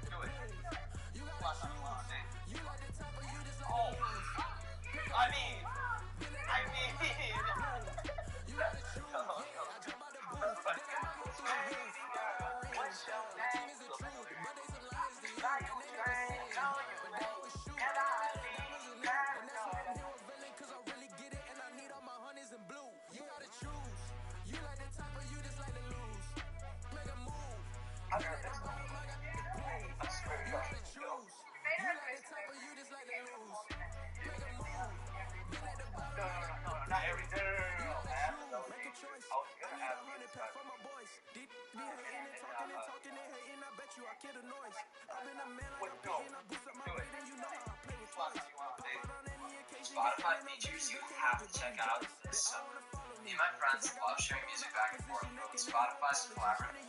Speaker 7: do it. Oh, I mean. Not every day.
Speaker 9: Spotify features you have to check out this summer. Me and my friends love sharing music back and forth, but with Spotify's collaborative.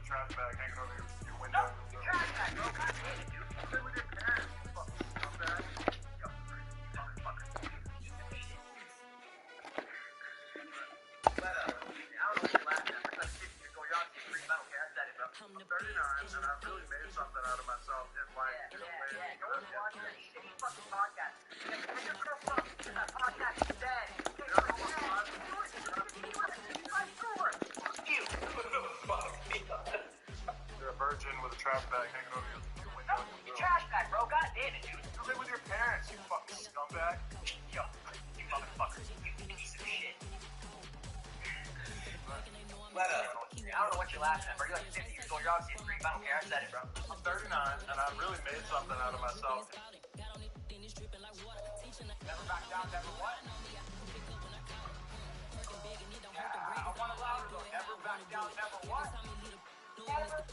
Speaker 10: Trash bag hanging over your window.
Speaker 7: No, trash bag, bro. God damn it, dude. You live with your parents. You fucking scumbag. Yo, motherfucker. But, I don't know what you're laughing at. We're 50 years old. You're obviously free. I don't care. I said it, bro.
Speaker 10: I'm 39 and I really made something out of myself in life.
Speaker 7: Yeah. Go and watch that shitty fucking podcast. Get your girl from that podcast is dead. Get your girl from you. Fuck me.
Speaker 10: You're a virgin with a trash bag hanging over your window.
Speaker 7: You trash bag, bro. God damn it, dude.
Speaker 10: You live with your parents, you fucking scumbag.
Speaker 7: Yo, you motherfuckers. You piece of shit. But, I don't know what you're laughing at, bro. You're like 50 years old. You're obviously a creep. I don't care. I said it, bro.
Speaker 10: I'm 39 and I really made something out of myself.
Speaker 7: Never back down, never what? Yeah, I want to louder though. Never back down, never what? Never.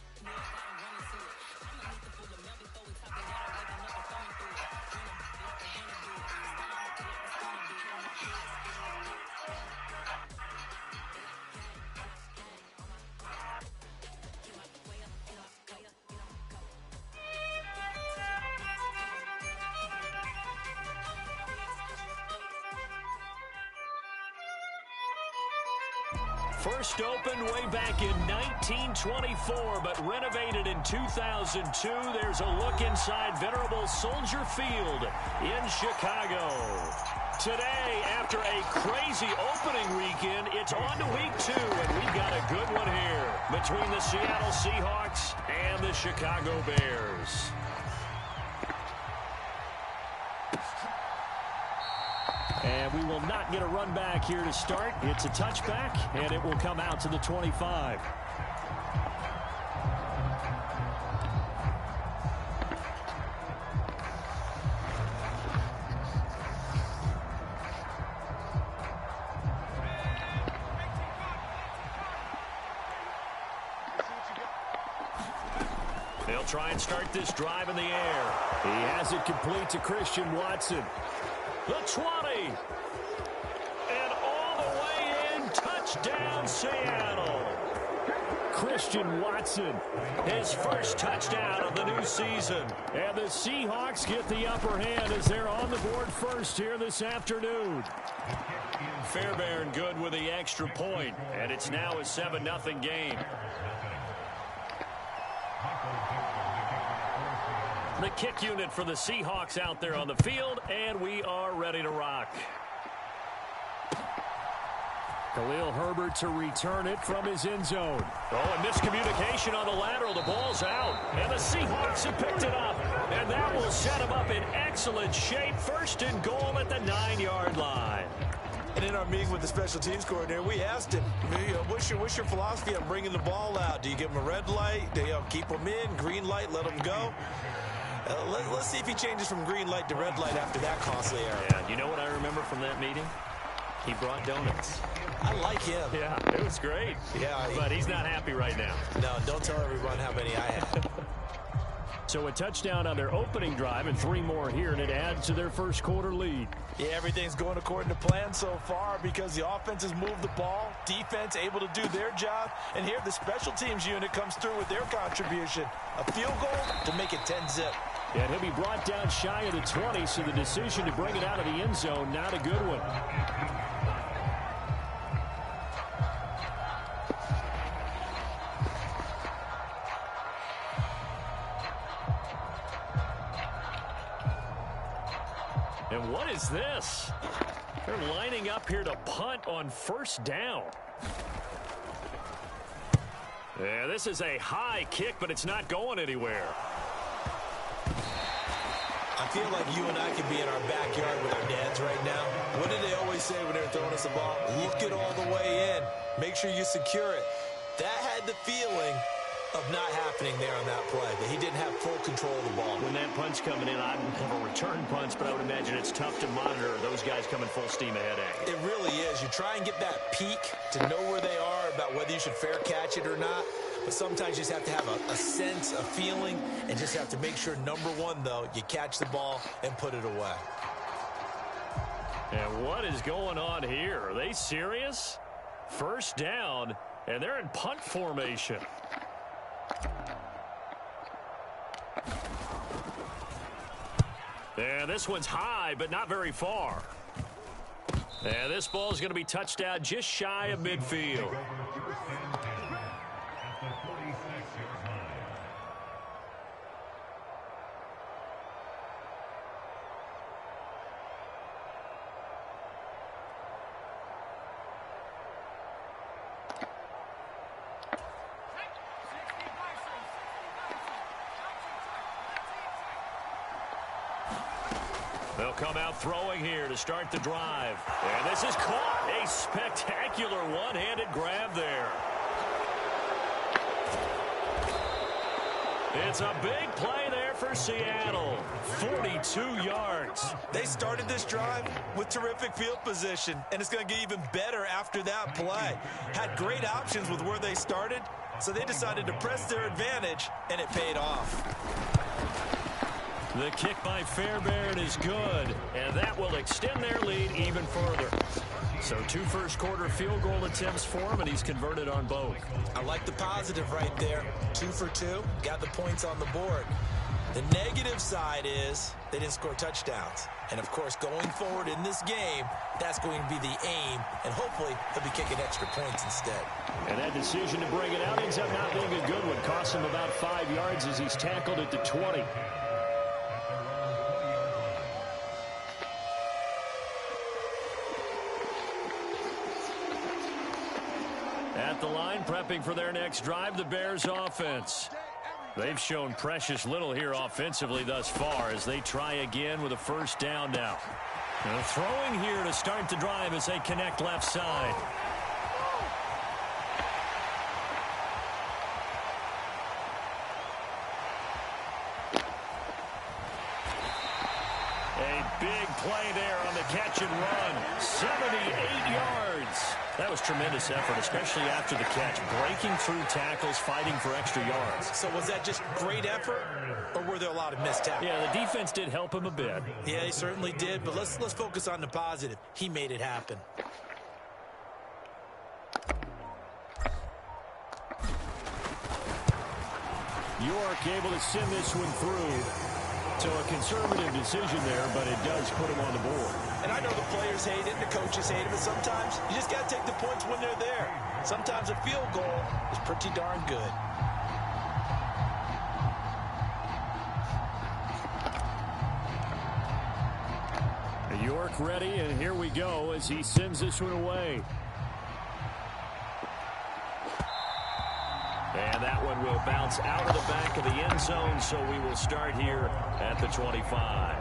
Speaker 2: First opened way back in 1924, but renovated in 2002. There's a look inside venerable Soldier Field in Chicago. Today, after a crazy opening weekend, it's on to week 2, and we've got a good one here between the Seattle Seahawks and the Chicago Bears. And we will not get a run back here to start. It's a touchback, and it will come out to the 25. They'll try and start this drive in the air. He has it complete to Christian Watson. The 20. And all the way in. Touchdown, Seattle. Christian Watson, his first touchdown of the new season. And the Seahawks get the upper hand as they're on the board first here this afternoon. Fairbairn good with the extra point, and it's now a 7-0 game. The kick unit for the Seahawks out there on the field, and we are ready to rock. Khalil Herbert to return it from his end zone. Oh, and miscommunication on the lateral. The ball's out, and the Seahawks have picked it up. And that will set them up in excellent shape. First and goal at the 9-yard line.
Speaker 4: And in our meeting with the special teams coordinator, we asked him, what's your philosophy on bringing the ball out? Do you give him a red light? Do you keep him in? Green light, let him go? Let's see if he changes from green light to red light after that costly error.
Speaker 2: Yeah, you know what I remember from that meeting? He brought donuts.
Speaker 4: I like him.
Speaker 2: Yeah, it was great.
Speaker 4: Yeah,
Speaker 2: but he's not happy right now.
Speaker 4: No, don't tell everyone how many I had.
Speaker 5: So a touchdown on their opening drive and 3 more here, and it adds to their first quarter lead.
Speaker 3: Yeah, everything's going according to plan so far because the offense has moved the ball, defense able to do their job, and here the special teams unit comes through with their contribution. A field goal to make it 10-zip.
Speaker 5: And he'll be brought down shy of the 20, so the decision to bring it out of the end zone, not a good one. And what is this? They're lining up here to punt on first down. Yeah, this is a high kick, but it's not going anywhere.
Speaker 4: I feel like you and I could be in our backyard with our dads right now. What did they always say when they were throwing us the ball? Look it all the way in. Make sure you secure it. That had the feeling of not happening there on that play, that he didn't have full control of the ball.
Speaker 5: When that punch coming in, I don't have a return punch, but I would imagine it's tough to monitor those guys coming full steam ahead at you.
Speaker 4: It really is. You try and get that peek to know where they are about whether you should fair catch it or not. But sometimes you just have to have a sense, a feeling, and just have to make sure, number one, though, you catch the ball and put it away.
Speaker 5: And what is going on here? Are they serious? First down, and they're in punt formation. And this one's high, but not very far. And this ball is going to be touched out just shy of midfield. They'll come out throwing here to start the drive. And this is caught. A spectacular one-handed grab there. It's a big play there for Seattle. 42 yards.
Speaker 4: They started this drive with terrific field position, and it's going to get even better after that play. Had great options with where they started, so they decided to press their advantage, and it paid off.
Speaker 5: The kick by Fairbairn is good, and that will extend their lead even further. So 2 first-quarter field goal attempts for him, and he's converted on both.
Speaker 4: I like the positive right there. 2 for 2, got the points on the board. The negative side is they didn't score touchdowns. And, of course, going forward in this game, that's going to be the aim, and hopefully he'll be kicking extra points instead.
Speaker 5: And that decision to bring it out ends up not being a good one. Costs him about 5 yards as he's tackled at the 20. At the line, prepping for their next drive, the Bears offense. They've shown precious little here offensively thus far as they try again with a first down now. Now throwing here to start the drive as they connect left side. A big play there on the catch and run. 78 yards. That was tremendous effort, especially after the catch. Breaking through tackles, fighting for extra yards.
Speaker 4: So was that just great effort, or were there a lot of missed tackles?
Speaker 5: Yeah, the defense did help him a bit.
Speaker 4: Yeah, he certainly did, but let's focus on the positive. He made it happen.
Speaker 5: York able to send this one through. So a conservative decision there, but it does put him on the board.
Speaker 3: And I know the players hate it, the coaches hate it, but sometimes you just got to take the points when they're there. Sometimes a field goal is pretty darn good.
Speaker 2: York ready, and here we go as he sends this one away. And that one will bounce out of the back of the end zone, so we will start here at the 25.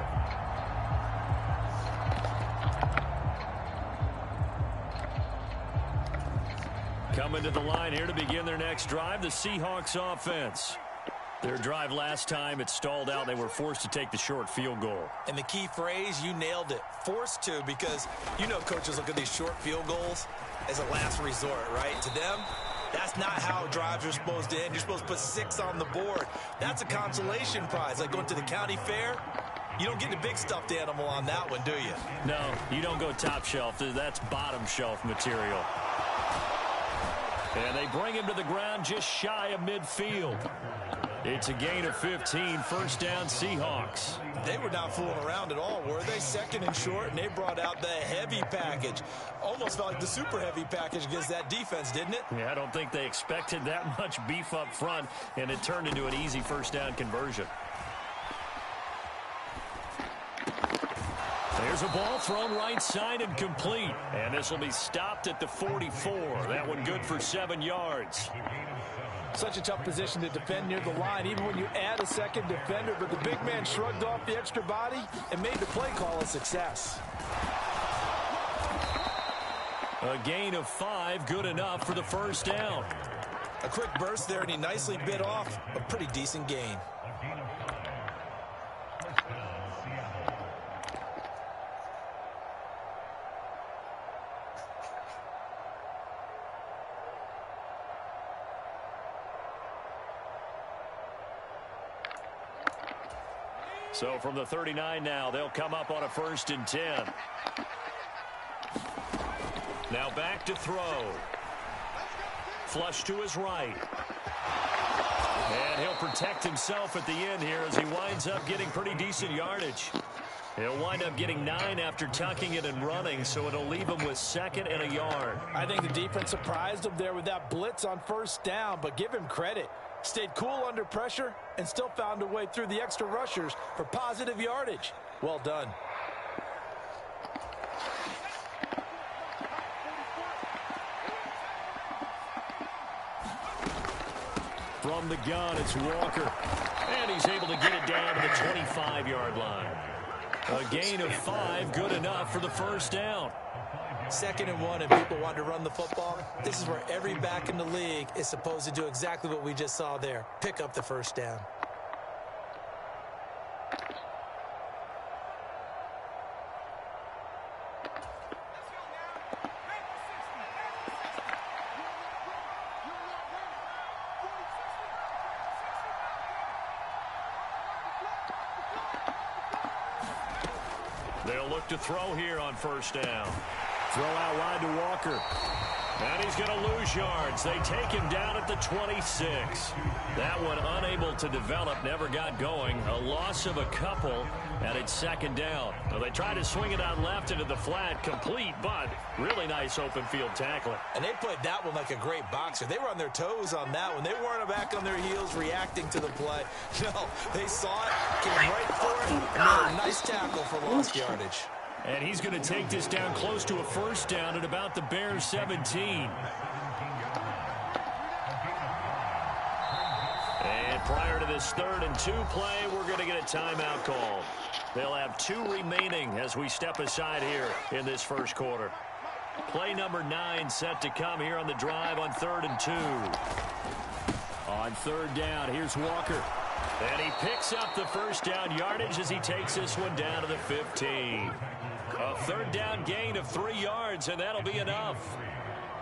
Speaker 2: Coming to the line here to begin their next drive, the Seahawks offense. Their drive last time, it stalled out. They were forced to take the short field goal.
Speaker 4: And the key phrase, you nailed it, forced to, because you know coaches look at these short field goals as a last resort, right? To them, that's not how drives are supposed to end. You're supposed to put 6 on the board. That's a consolation prize, like going to the county fair. You don't get the big stuffed animal on that one, do you?
Speaker 2: No, you don't go top shelf. That's bottom shelf material. And they bring him to the ground just shy of midfield. It's a gain of 15, first down Seahawks.
Speaker 4: They were not fooling around at all, were they? Second and short, and they brought out the heavy package. Almost felt like the super heavy package against that defense, didn't it?
Speaker 2: Yeah, I don't think they expected that much beef up front, and it turned into an easy first down conversion. There's a ball thrown right side and complete. And this will be stopped at the 44. That one good for 7 yards.
Speaker 3: Such a tough position to defend near the line, even when you add a second defender. But the big man shrugged off the extra body and made the play call a success.
Speaker 2: A gain of 5, good enough for the first down.
Speaker 4: A quick burst there, and he nicely bit off a pretty decent gain.
Speaker 2: So from the 39 now, they'll come up on a 1st and 10. Now back to throw. Flush to his right. And he'll protect himself at the end here as he winds up getting pretty decent yardage. He'll wind up getting 9 after tucking it and running, so it'll leave him with 2nd and a yard.
Speaker 3: I think the defense surprised him there with that blitz on first down, but give him credit. Stayed cool under pressure and still found a way through the extra rushers for positive yardage. Well done.
Speaker 2: From the gun, it's Walker. And he's able to get it down to the 25-yard line. A gain of 5, good enough for the first down.
Speaker 4: 2nd and 1, and people want to run the football. This is where every back in the league is supposed to do exactly what we just saw there. Pick up the first down.
Speaker 2: They'll look to throw here on first down. Throw out wide to Walker. And he's going to lose yards. They take him down at the 26. That one unable to develop, never got going. A loss of a couple, and it's 2nd down. Well, they try to swing it out left into the flat, complete, but really nice open field tackling.
Speaker 4: And they played that one like a great boxer. They were on their toes on that one. They weren't back on their heels reacting to the play. No, they saw it, came right for it, and made a nice tackle for lost yardage.
Speaker 2: And he's going to take this down close to a first down at about the Bears 17. And prior to this 3rd and 2 play, we're going to get a timeout call. They'll have 2 remaining as we step aside here in this first quarter. Play number 9 set to come here on the drive on 3rd and 2. On 3rd down, here's Walker. And he picks up the first down yardage as he takes this one down to the 15. A 3rd down gain of 3 yards, and that'll be enough.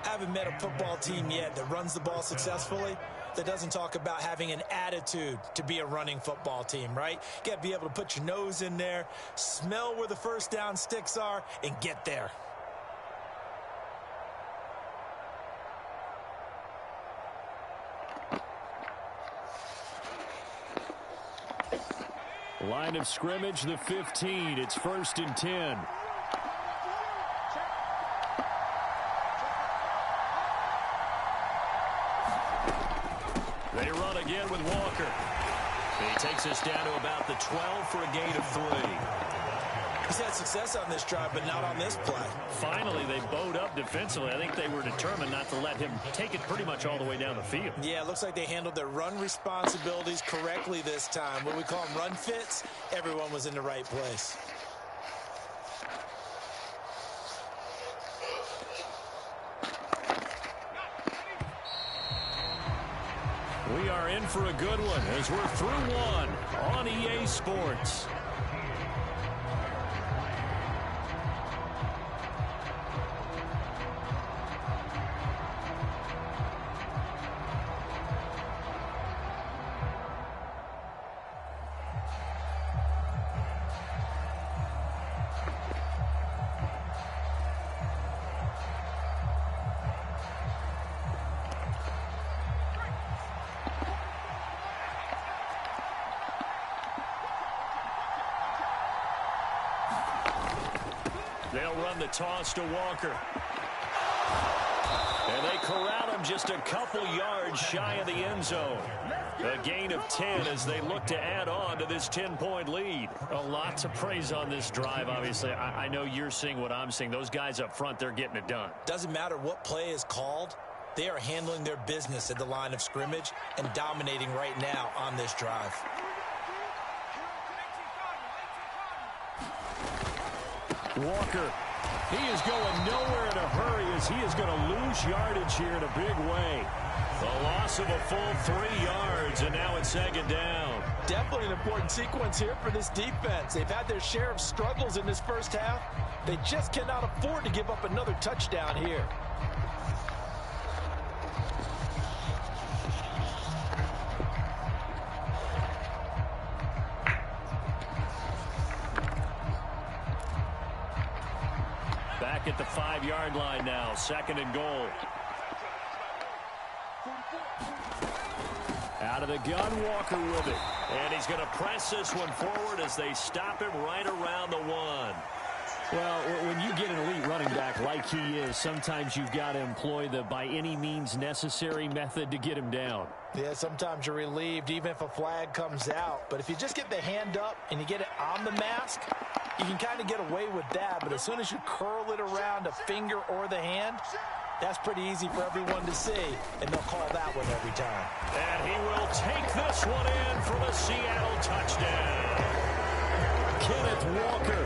Speaker 4: I haven't met a football team yet that runs the ball successfully that doesn't talk about having an attitude to be a running football team, right? You got to be able to put your nose in there, smell where the first down sticks are, and get there.
Speaker 2: Line of scrimmage, the 15. It's 1st and 10. They run again with Walker. He takes us down to about the 12 for a gain of 3.
Speaker 4: He's had success on this drive, but not on this play.
Speaker 5: Finally, they bowed up defensively. I think they were determined not to let him take it pretty much all the way down the field.
Speaker 4: Yeah, it looks like they handled their run responsibilities correctly this time. What we call them run fits, everyone was in the right place.
Speaker 5: We are in for a good one as we're through one on EA Sports. They'll run the toss to Walker. And they corral him just a couple yards shy of the end zone. A gain of 10 as they look to add on to this 10-point lead. A lot to praise on this drive, obviously. I know you're seeing what I'm seeing. Those guys up front, they're getting it done.
Speaker 4: Doesn't matter what play is called. They are handling their business at the line of scrimmage and dominating right now on this drive.
Speaker 5: Walker, he is going nowhere in a hurry as he is going to lose yardage here in a big way. The loss of a full 3 yards, and now it's second down.
Speaker 3: Definitely an important sequence here for this defense. They've had their share of struggles in this first half. They just cannot afford to give up another touchdown here.
Speaker 5: Back at the 5-yard line now, second and goal. Out of the gun, Walker with it. And he's going to press this one forward as they stop him right around the 1. Well, when you get an elite running back like he is, sometimes you've got to employ the by any means necessary method to get him down.
Speaker 3: Yeah, sometimes you're relieved even if a flag comes out. But if you just get the hand up and you get it on the mask, you can kind of get away with that. But as soon as you curl it around a finger or the hand, that's pretty easy for everyone to see, and they'll call that one every time.
Speaker 5: And he will take this one in for the Seattle touchdown. Kenneth Walker,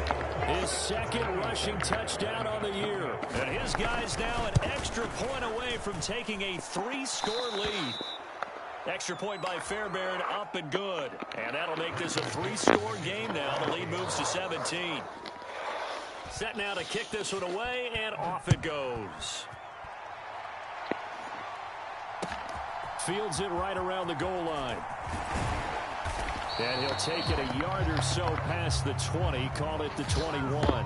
Speaker 5: his second rushing touchdown on the year. And his guys now an extra point away from taking a 3-score lead. Extra point by Fairbairn, up and good. And that'll make this a 3-score game now. The lead moves to 17. Set now to kick this one away, and off it goes. Fields it right around the goal line. And he'll take it a yard or so past the 20, call it the 21.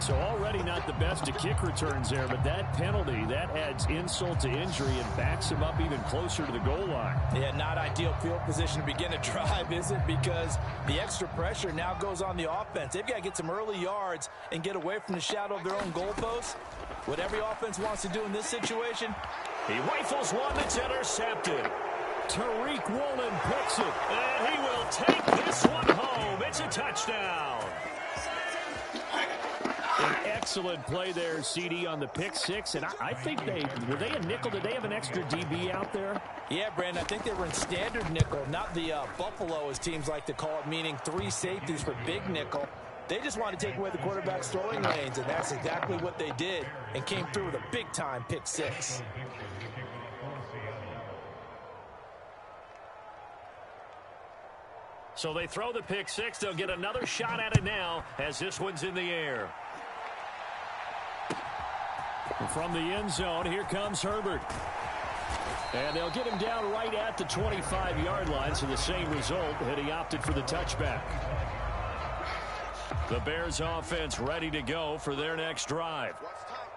Speaker 5: So already not the best of kick returns there, but that penalty, that adds insult to injury and backs him up even closer to the goal line.
Speaker 3: Yeah, not ideal field position to begin a drive, is it? Because the extra pressure now goes on the offense. They've got to get some early yards and get away from the shadow of their own goalpost. What every offense wants to do in this situation.
Speaker 5: He rifles one that's intercepted. Tariq Woolen picks it, and he will take this one home. It's a touchdown. An excellent play there, CD, on the pick six. And I think were they a nickel? Did they have an extra DB out there?
Speaker 3: Yeah, Brandon, I think they were in standard nickel, not the Buffalo, as teams like to call it, meaning 3 safeties for big nickel. They just wanted to take away the quarterback's throwing lanes, and that's exactly what they did, and came through with a big-time pick six.
Speaker 5: So they throw the pick six. They'll get another shot at it now as this one's in the air. From the end zone, here comes Herbert. And they'll get him down right at the 25-yard line, so the same result, and he opted for the touchback. The Bears offense ready to go for their next drive.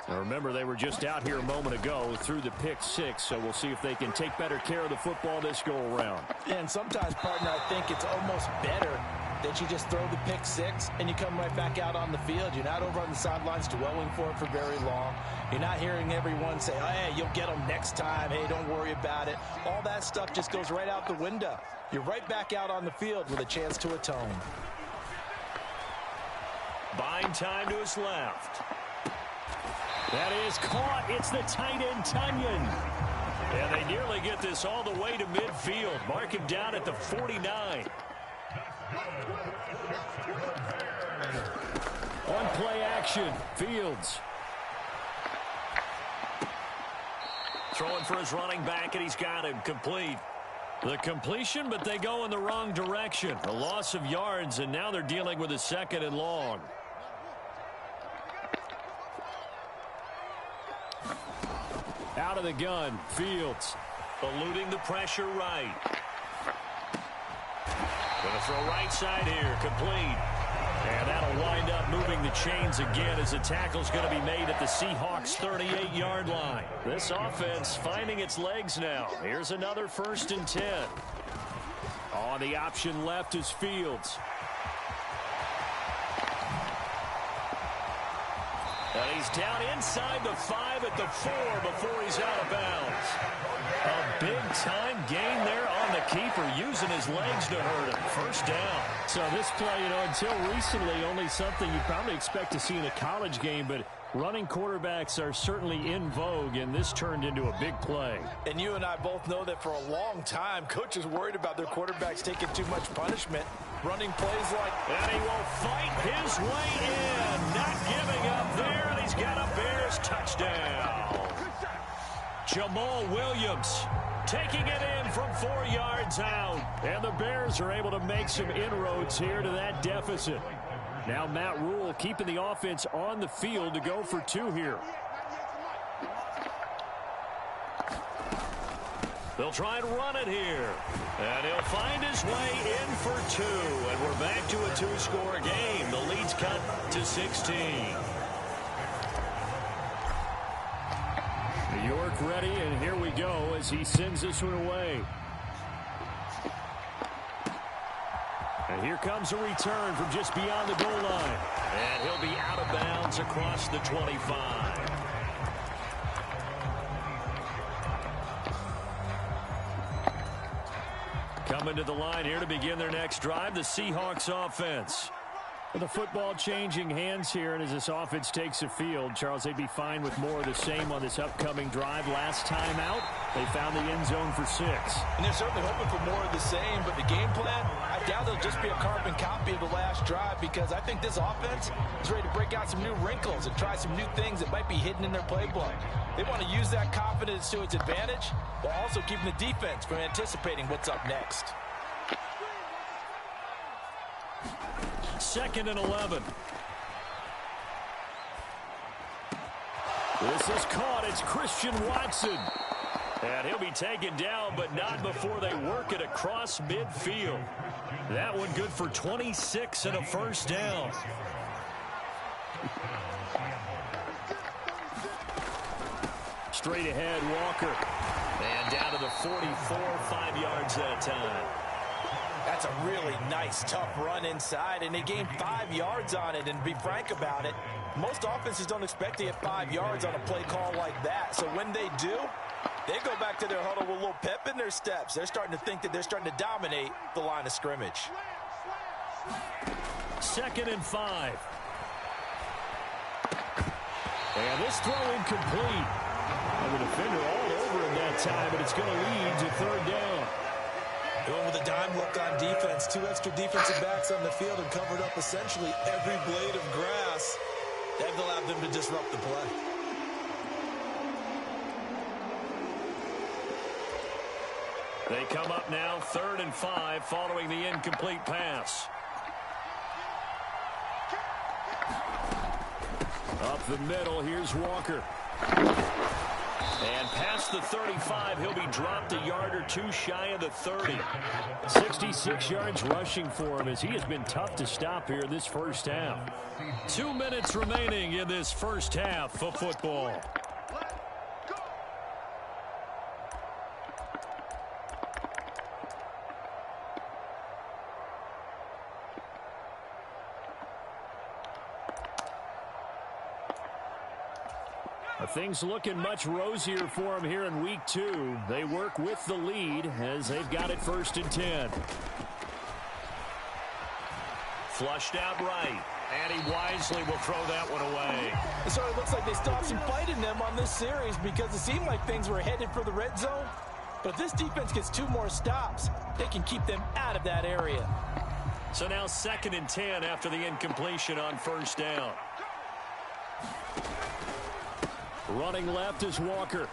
Speaker 5: Now remember, they were just out here a moment ago through the pick six, so we'll see if they can take better care of the football this go-around.
Speaker 3: And sometimes, partner, I think it's almost better that you just throw the pick six and you come right back out on the field. You're not over on the sidelines dwelling for it for very long. You're not hearing everyone say, oh, hey, you'll get them next time. Hey, don't worry about it. All that stuff just goes right out the window. You're right back out on the field with a chance to atone.
Speaker 2: Buying time to his left. That is caught. It's the tight end, Tunyon. And they nearly get this all the way to midfield. Mark him down at the 49. On play action, Fields. Throwing for his running back, and he's got him complete. The completion, but they go in the wrong direction. A loss of yards, and now they're dealing with a 2nd and long. Out of the gun, Fields. Eluding the pressure right. Going to throw right side here, complete. And that'll wind up moving the chains again as the tackle's going to be made at the Seahawks' 38-yard line. This offense finding its legs now. Here's another 1st and 10. On the option left is Fields. And he's down inside the 5 at the 4 before he's out of bounds. A big-time gain there on the keeper, using his legs to hurt him. 1st down.
Speaker 5: So this play, until recently, only something you probably expect to see in a college game, but running quarterbacks are certainly in vogue, and this turned into a big play.
Speaker 3: And you and I both know that for a long time, coaches worried about their quarterbacks taking too much punishment, running plays like...
Speaker 2: And he will fight his way in, not giving up there, and he's got a Bears touchdown. Jamal Williams taking it in from 4 yards out. And the Bears are able to make some inroads here to that deficit. Now Matt Rule keeping the offense on the field to go for 2 here. They'll try and run it here. And he'll find his way in for 2. And we're back to a 2-score game. The lead's cut to 16. York ready, and here we go as he sends this one away. And here comes a return from just beyond the goal line. And he'll be out of bounds across the 25. Coming to the line here to begin their next drive, the Seahawks offense. With the football changing hands here, and as this offense takes the field, Charles, they'd be fine with more of the same on this upcoming drive. Last time out, they found the end zone for 6.
Speaker 3: And they're certainly hoping for more of the same, but the game plan, I doubt it'll just be a carbon copy of the last drive, because I think this offense is ready to break out some new wrinkles and try some new things that might be hidden in their playbook. They want to use that confidence to its advantage, while also keeping the defense from anticipating what's up next.
Speaker 2: 2nd and 11. This is caught. It's Christian Watson. And he'll be taken down, but not before they work it across midfield. That one good for 26 and a 1st down. Straight ahead, Walker. And down to the 44, 5 yards that time.
Speaker 3: That's a really nice, tough run inside, and they gained 5 yards on it. And to be frank about it, most offenses don't expect to get 5 yards on a play call like that. So when they do, they go back to their huddle with a little pep in their steps. They're starting to think that they're starting to dominate the line of scrimmage.
Speaker 2: 2nd and 5. And this throw incomplete. And the defender all over him that time, but it's going to lead to 3rd down.
Speaker 4: Going with a dime look on defense. 2 extra defensive backs on the field and covered up essentially every blade of grass. That allowed them to disrupt the play.
Speaker 2: They come up now 3rd and 5 following the incomplete pass. Up the middle, here's Walker. And past the 35, he'll be dropped a yard or 2 shy of the 30. 66 yards rushing for him as he has been tough to stop here this first half. 2 minutes remaining in this first half of football. Things looking much rosier for them here in week 2. They work with the lead as they've got it 1st and 10. Flushed out right. And he wisely will throw that one away.
Speaker 3: So it looks like they stopped some fight in them on this series because it seemed like things were headed for the red zone. But if this defense gets 2 more stops, they can keep them out of that area.
Speaker 2: So now 2nd and 10 after the incompletion on 1st down. Running left is Walker.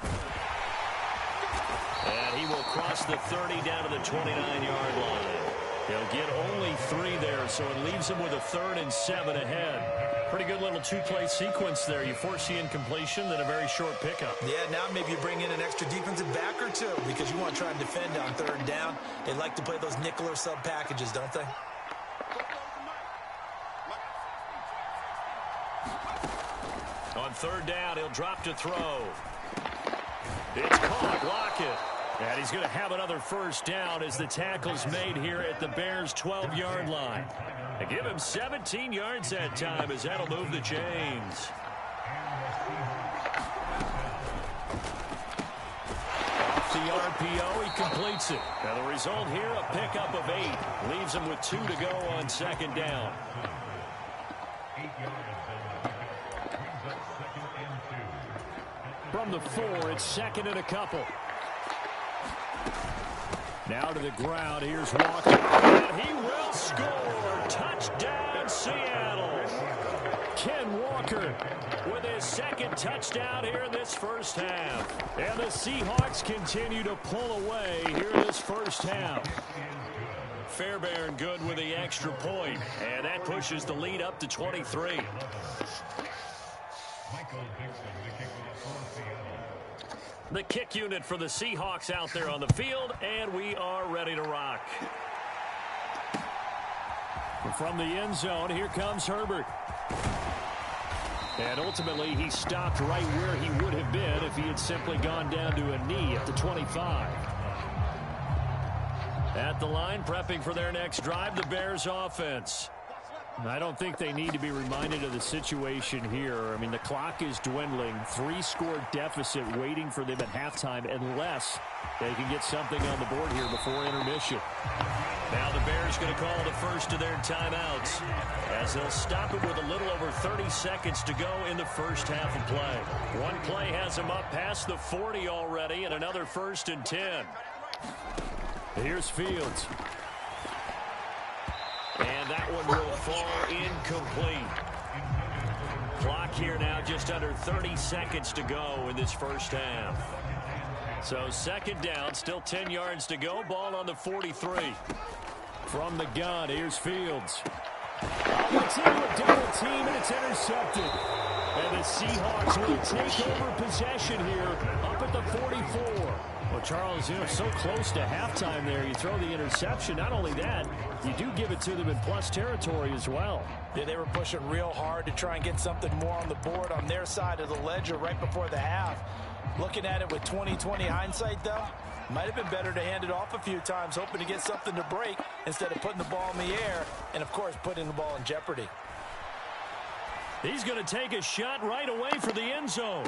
Speaker 2: And he will cross the 30 down to the 29-yard line. He'll get only 3 there, so it leaves him with a 3rd and 7 ahead. Pretty good little 2-play sequence there. You force the incompletion, then a very short pickup.
Speaker 4: Yeah, now maybe you bring in an extra defensive back or 2 because you want to try and defend on 3rd down. They like to play those nickel or sub packages, don't they?
Speaker 2: On 3rd down, he'll drop to throw. It's caught. Lockett. And he's going to have another 1st down as the tackle's made here at the Bears' 12-yard line. They give him 17 yards that time as that'll move the chains. Off the RPO, he completes it. Now the result here, a pickup of 8. Leaves him with 2 to go on 2nd down. From the 4, it's 2nd and a couple. Now to the ground. Here's Walker. And he will score. Touchdown, Seattle. Ken Walker with his 2nd touchdown here in this 1st half. And the Seahawks continue to pull away here in this 1st half. Fairbairn good with the extra point. And that pushes the lead up to 23. The kick unit for the Seahawks out there on the field, and we are ready to rock. From the end zone, here comes Herbert. And ultimately, he stopped right where he would have been if he had simply gone down to a knee at the 25. At the line, prepping for their next drive, the Bears offense. I don't think they need to be reminded of the situation here. I mean, the clock is dwindling. 3-score deficit waiting for them at halftime unless they can get something on the board here before intermission. Now the Bears going to call the first of their timeouts as they'll stop it with a little over 30 seconds to go in the 1st half of play. One play has them up past the 40 already and another 1st and 10. Here's Fields. And that one will fall incomplete. Clock here now just under 30 seconds to go in this 1st half. So 2nd down, still 10 yards to go. Ball on the 43. From the gun, here's Fields. Gets into a double team, and it's intercepted. And the Seahawks will take over possession here up at the 44. Well, Charles, so close to halftime there. You throw the interception. Not only that, you do give it to them in plus territory as well.
Speaker 3: Yeah, they were pushing real hard to try and get something more on the board on their side of the ledger right before the half. Looking at it with 20/20 hindsight, though, might have been better to hand it off a few times, hoping to get something to break instead of putting the ball in the air and, of course, putting the ball in jeopardy.
Speaker 2: He's going to take a shot right away for the end zone.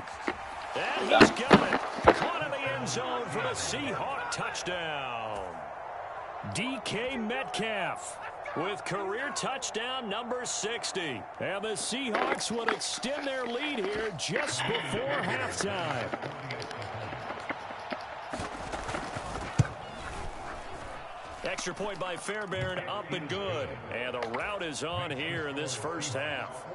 Speaker 2: And he's got it. Caught in the end zone for the Seahawk touchdown. DK Metcalf with career touchdown number 60. And the Seahawks would extend their lead here just before halftime. Extra point by Fairbairn, up and good. And the route is on here in this 1st half.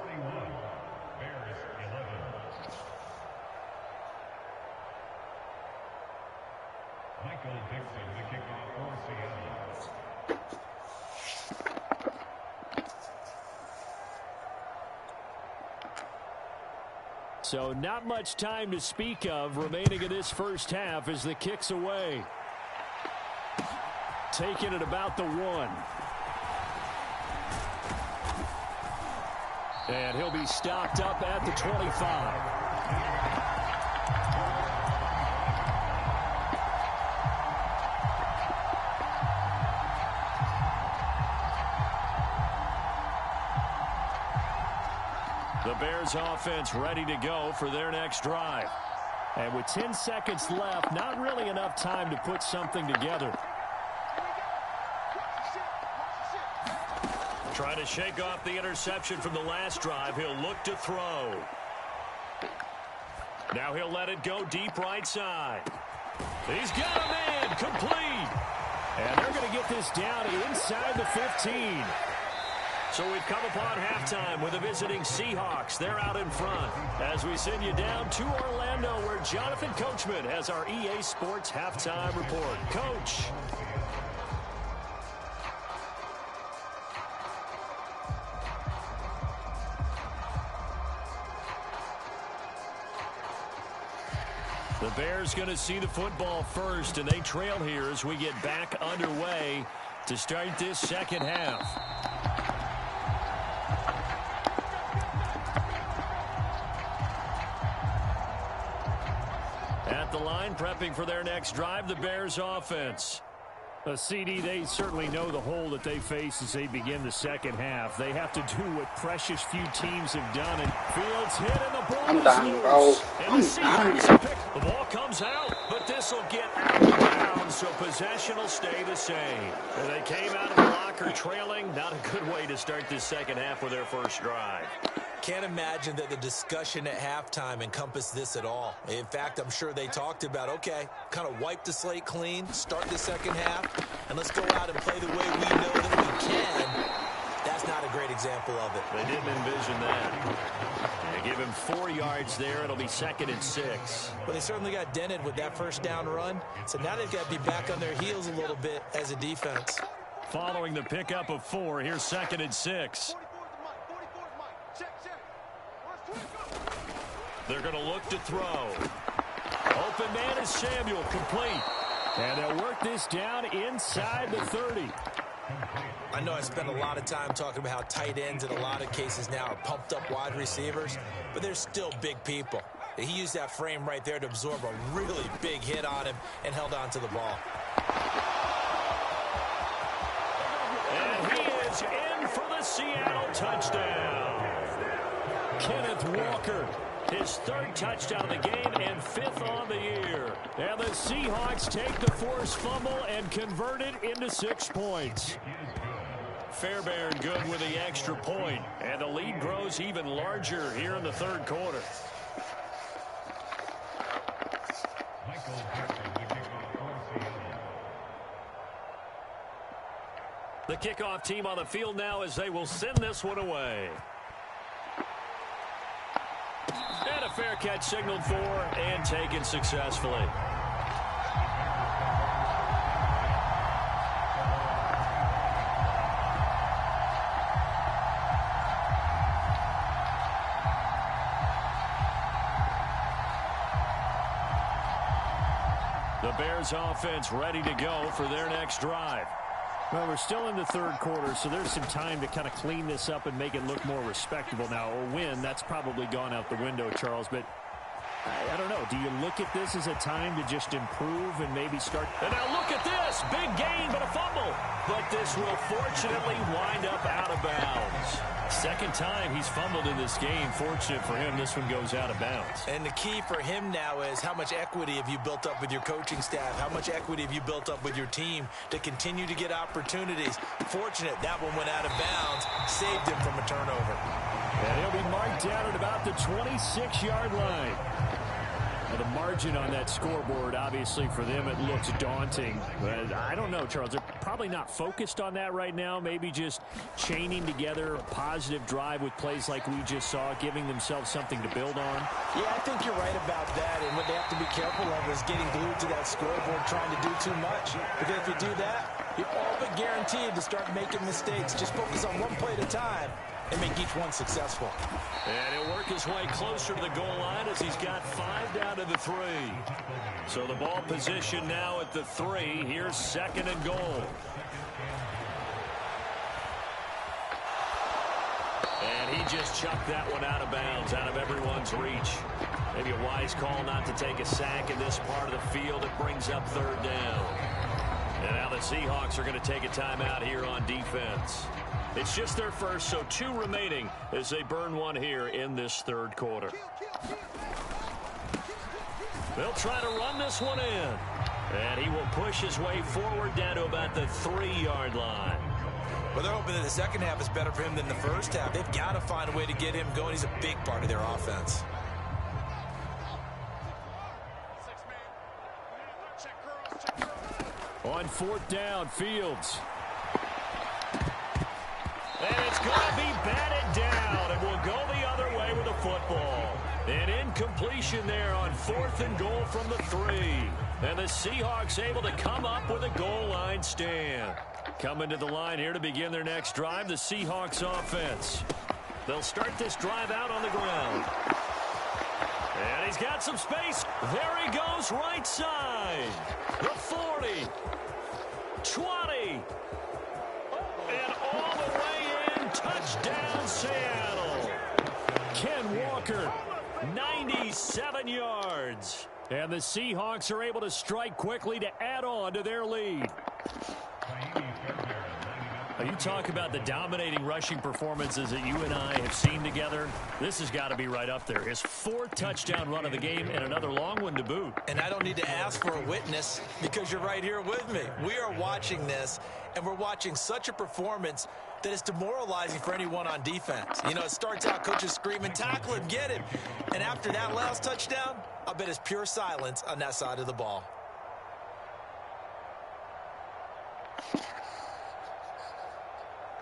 Speaker 2: So not much time to speak of remaining in this 1st half as the kick's away. Taken at about the 1. And he'll be stopped up at the 25. The Bears offense ready to go for their next drive. And with 10 seconds left, not really enough time to put something together. Trying to shake off the interception from the last drive. He'll look to throw. Now he'll let it go deep right side. He's got a man complete. And they're going to get this down inside the 15. So we've come upon halftime with the visiting Seahawks. They're out in front as we send you down to Orlando, where Jonathan Coachman has our EA Sports halftime report. Coach. The Bears going to see the football first, and they trail here as we get back underway to start this second half. At the line, prepping for their next drive, the Bears offense. CD, they certainly know the hole that they face as they begin the second half. They have to do what precious few teams have done. And Fields hit, and the ball
Speaker 11: I'm done, bro. I'm done.
Speaker 2: The ball comes out, but this will get out of bounds, so possession will stay the same. And they came out of the locker trailing. Not a good way to start this second half with their first drive.
Speaker 4: Can't imagine that the discussion at halftime encompassed this at all. In fact, I'm sure they talked about, okay, kind of wipe the slate clean, start the second half, and let's go out and play the way we know that we can. That's not a great example of it.
Speaker 2: They didn't envision that. They give him 4 yards there. It'll be 2nd and 6.
Speaker 4: But they certainly got dented with that first down run. So now they've got to be back on their heels a little bit as a defense.
Speaker 2: Following the pickup of 4, here's 2nd and 6. They're going to look to throw. Open man is Samuel, complete.
Speaker 5: And they'll work this down inside the 30.
Speaker 4: I know I spent a lot of time talking about how tight ends in a lot of cases now are pumped up wide receivers, but they're still big people. He used that frame right there to absorb a really big hit on him and held on to the ball.
Speaker 2: And he is in for the Seattle touchdown. Kenneth Walker, his 3rd touchdown of the game and 5th on the year. And the Seahawks take the forced fumble and convert it into 6 points. Fairbairn good with the extra point, and the lead grows even larger here in the 3rd quarter. The kickoff team on the field now as they will send this one away. And a fair catch signaled for and taken successfully. The Bears offense ready to go for their next drive.
Speaker 5: Well, we're still in the 3rd quarter, so there's some time to kind of clean this up and make it look more respectable now. A win, that's probably gone out the window, Charles, but I don't know. Do you look at this as a time to just improve and maybe start?
Speaker 2: And now look at this. Big gain, but a fumble. But this will fortunately wind up out of bounds. 2nd time he's fumbled in this game. Fortunate for him, this one goes out of bounds.
Speaker 4: And the key for him now is how much equity have you built up with your coaching staff? How much equity have you built up with your team to continue to get opportunities? Fortunate that one went out of bounds, saved him from a turnover.
Speaker 5: And he'll be marked down at about the 26-yard line. Now, the margin on that scoreboard, obviously, for them, it looks daunting. But I don't know, Charles. They're probably not focused on that right now. Maybe just chaining together a positive drive with plays like we just saw, giving themselves something to build on.
Speaker 3: Yeah, I think you're right about that. And what they have to be careful of is getting glued to that scoreboard, trying to do too much. Because if you do that, you're all but guaranteed to start making mistakes. Just focus on one play at a time and make each one successful.
Speaker 2: And he'll work his way closer to the goal line as he's got 5 down to the 3. So the ball position now at the 3. Here's 2nd and goal. And he just chucked that one out of bounds, out of everyone's reach. Maybe a wise call not to take a sack in this part of the field. It brings up 3rd down. And now the Seahawks are going to take a timeout here on defense. It's just their first, so 2 remaining as they burn one here in this 3rd quarter. They'll try to run this one in. And he will push his way forward down to about the 3-yard line.
Speaker 4: Well, they're hoping that the second half is better for him than the first half. They've got to find a way to get him going. He's a big part of their offense.
Speaker 2: On fourth down, Fields. And it's going to be batted down, and we'll go the other way with the football. An incompletion there on 4th and goal from the 3. And the Seahawks able to come up with a goal line stand. Coming to the line here to begin their next drive, the Seahawks offense. They'll start this drive out on the ground. And he's got some space. There he goes, right side. The 40. 20. And all the way in. Touchdown, Seattle. Ken Walker, 97 yards. And the Seahawks are able to strike quickly to add on to their lead. You talk about the dominating rushing performances that you and I have seen together. This has got to be right up there. His 4th touchdown run of the game and another long one to boot.
Speaker 4: And I don't need to ask for a witness because you're right here with me. We are watching this, and we're watching such a performance that is demoralizing for anyone on defense. You know, it starts out coaches screaming, tackle him, get him. And after that last touchdown, I bet it's pure silence on that side of the ball.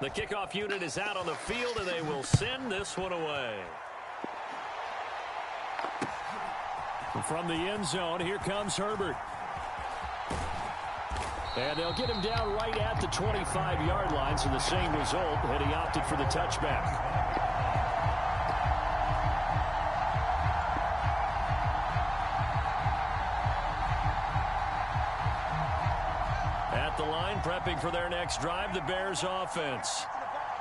Speaker 2: The kickoff unit is out on the field, and they will send this one away. From the end zone, here comes Herbert. And they'll get him down right at the 25-yard line, so the same result, and he opted for the touchback. The line prepping for their next drive, the Bears offense.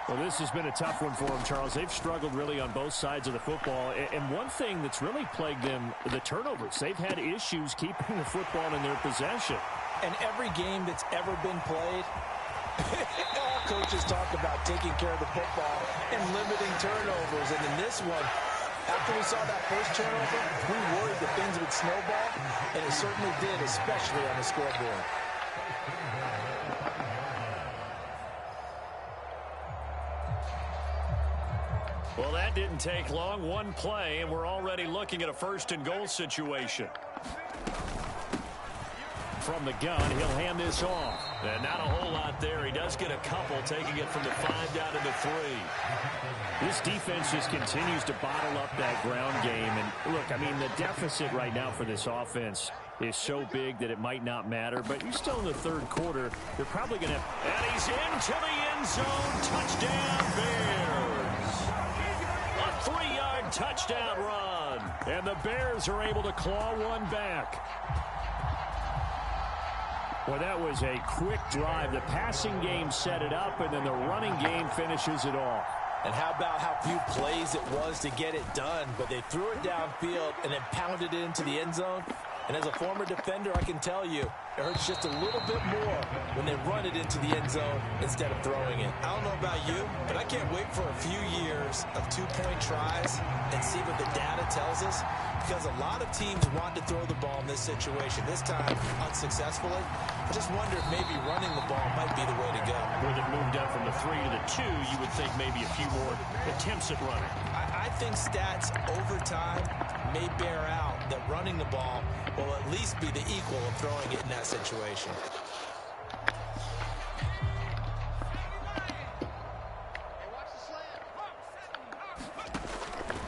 Speaker 5: Well, this has been a tough one for them, Charles. They've struggled really on both sides of the football. And one thing that's really plagued them, the turnovers. They've had issues keeping the football in their possession.
Speaker 3: And every game that's ever been played, all coaches talk about taking care of the football and limiting turnovers. And in this one, after we saw that first turnover, we worried that things would snowball, and it certainly did, especially on the scoreboard.
Speaker 2: Well, that didn't take long. One play, and we're already looking at a 1st and goal situation. From the gun, he'll hand this off. And not a whole lot there. He does get a couple, taking it from the 5 down to the 3.
Speaker 5: This defense just continues to bottle up that ground game. And look, I mean, the deficit right now for this offense is so big that it might not matter. But you're still in the 3rd quarter. They're probably going to...
Speaker 2: And he's into the end zone. Touchdown, Bears. A 3-yard touchdown run.
Speaker 5: And the Bears are able to claw one back. Well, that was a quick drive. The passing game set it up, and then the running game finishes it off.
Speaker 3: And how about how few plays it was to get it done, but they threw it downfield and then pounded it into the end zone. And as a former defender, I can tell you, it hurts just a little bit more when they run it into the end zone instead of throwing it.
Speaker 4: I don't know about you, but I can't wait for a few years of 2-point tries and see what the data tells us, because a lot of teams want to throw the ball in this situation. This time, unsuccessfully. I just wonder if maybe running the ball might be the way to go.
Speaker 2: With it moved up from the 3 to the 2, you would think maybe a few more attempts at running.
Speaker 4: I think stats over time may bear out that running the ball will at least be the equal of throwing it in that situation.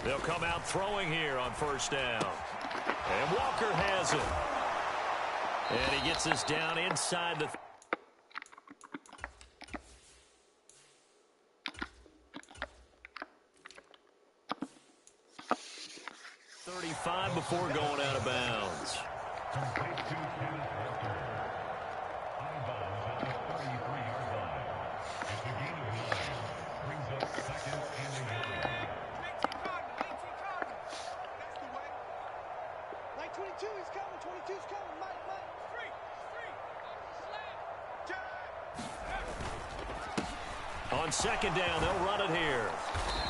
Speaker 2: They'll come out throwing here on 1st down. And Walker has it. And he gets us down inside the... 35 before going out of bounds. On 2nd down, they'll run it here.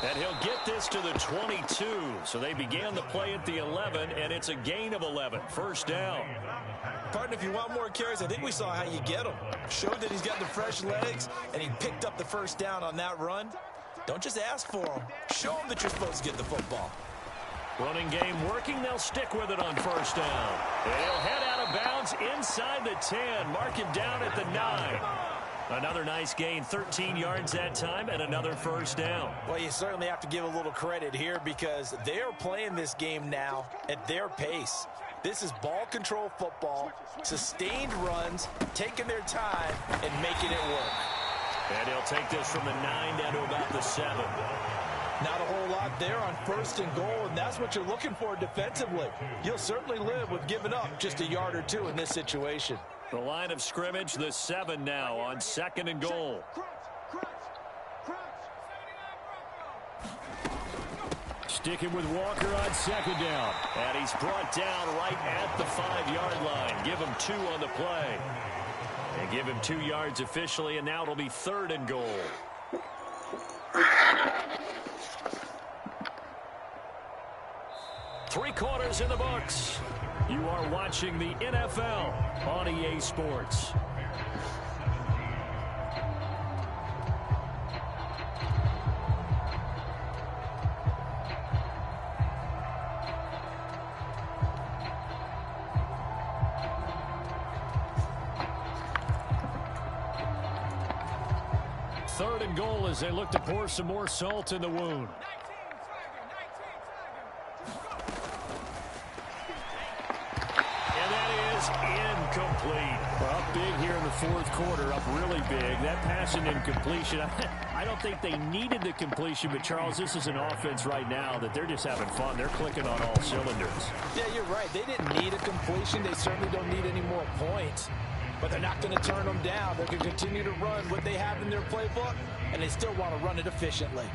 Speaker 2: And he'll get this to the 22. So they began the play at the 11, and it's a gain of 11. 1st down.
Speaker 4: Partner, if you want more carries, I think we saw how you get them. Showed that he's got the fresh legs, and he picked up the first down on that run. Don't just ask for them. Show them that you're supposed to get the football.
Speaker 2: Running game working. They'll stick with it on first down. They'll head out of bounds inside the 10. Mark him down at the 9. Another nice gain, 13 yards that time, and another first down.
Speaker 3: Well, you certainly have to give a little credit here because they are playing this game now at their pace. This is ball control football, sustained runs, taking their time, and making it work.
Speaker 2: And he'll take this from the 9 down to about the 7.
Speaker 4: Not a whole lot there on first and goal, and that's what you're looking for defensively. You'll certainly live with giving up just a yard or two in this situation.
Speaker 2: The line of scrimmage, the 7 now on 2nd and goal. Sticking with Walker on 2nd down. And he's brought down right at the 5-yard line. Give him 2 on the play. And give him 2 yards officially, and now it'll be 3rd and goal. Three quarters in the books. You are watching the NFL on EA Sports. Third and goal as they look to pour some more salt in the wound. Incomplete. Well, up big here in the 4th quarter, up really big. That pass and incompletion. I don't think they needed the completion, but Charles, this is an offense right now that they're just having fun. They're clicking on all cylinders.
Speaker 3: Yeah, you're right. They didn't need a completion. They certainly don't need any more points, but they're not going to turn them down. They're going to continue to run what they have in their playbook, and they still want to run it efficiently.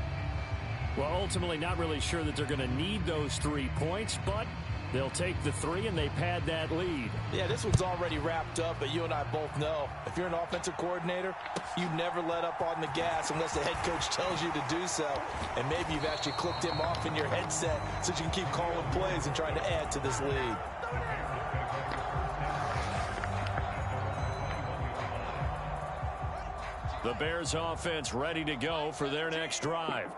Speaker 2: Well, ultimately, not really sure that they're going to need those 3 points, but they'll take the 3 and they pad that lead.
Speaker 3: Yeah, this one's already wrapped up, but you and I both know if you're an offensive coordinator, you never let up on the gas unless the head coach tells you to do so. And maybe you've actually clicked him off in your headset so you can keep calling plays and trying to add to this lead.
Speaker 2: The Bears offense ready to go for their next drive.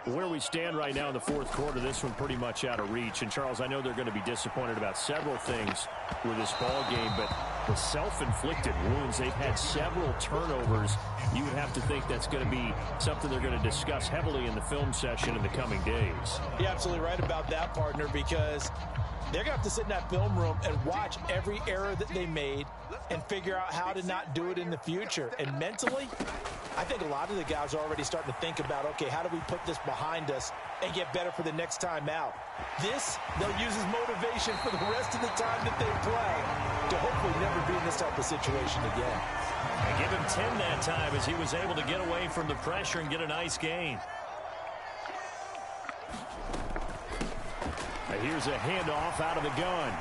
Speaker 2: Where we stand right now in the 4th quarter, this one pretty much out of reach. And, Charles, I know they're going to be disappointed about several things with this ball game, but the self-inflicted wounds, they've had several turnovers. You would have to think that's going to be something they're going to discuss heavily in the film session in the coming days.
Speaker 3: You're absolutely right about that, partner, because they're going to have to sit in that film room and watch every error that they made and figure out how to not do it in the future. And mentally, I think a lot of the guys are already starting to think about, okay, how do we put this behind us and get better for the next time out? This, they'll use as motivation for the rest of the time that they play to hopefully never be in this type of situation again.
Speaker 2: And give him 10 that time as he was able to get away from the pressure and get a nice gain. And here's a handoff out of the gun.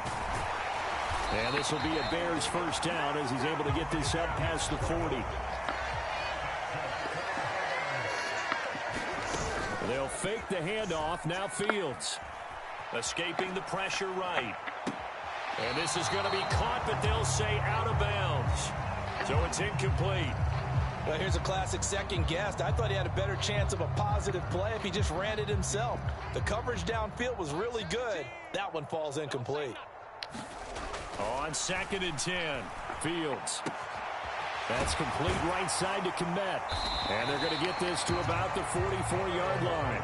Speaker 2: And this will be a Bears first down as he's able to get this up past the 40. They'll fake the handoff. Now Fields. Escaping the pressure right. And this is going to be caught, but they'll say out of bounds. So it's incomplete.
Speaker 3: Well, here's a classic second guess. I thought he had a better chance of a positive play if he just ran it himself. The coverage downfield was really good. That one falls incomplete.
Speaker 2: On 2nd and 10, Fields. That's complete right side to Kmet. And they're going to get this to about the 44-yard line.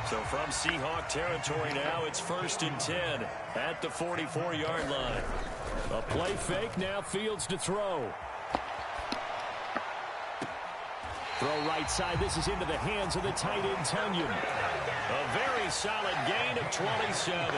Speaker 2: So from Seahawk territory now, it's 1st and 10 at the 44-yard line. A play fake, now Fields to throw. Throw right side. This is into the hands of the tight end, Tunyon. A very solid gain of 27.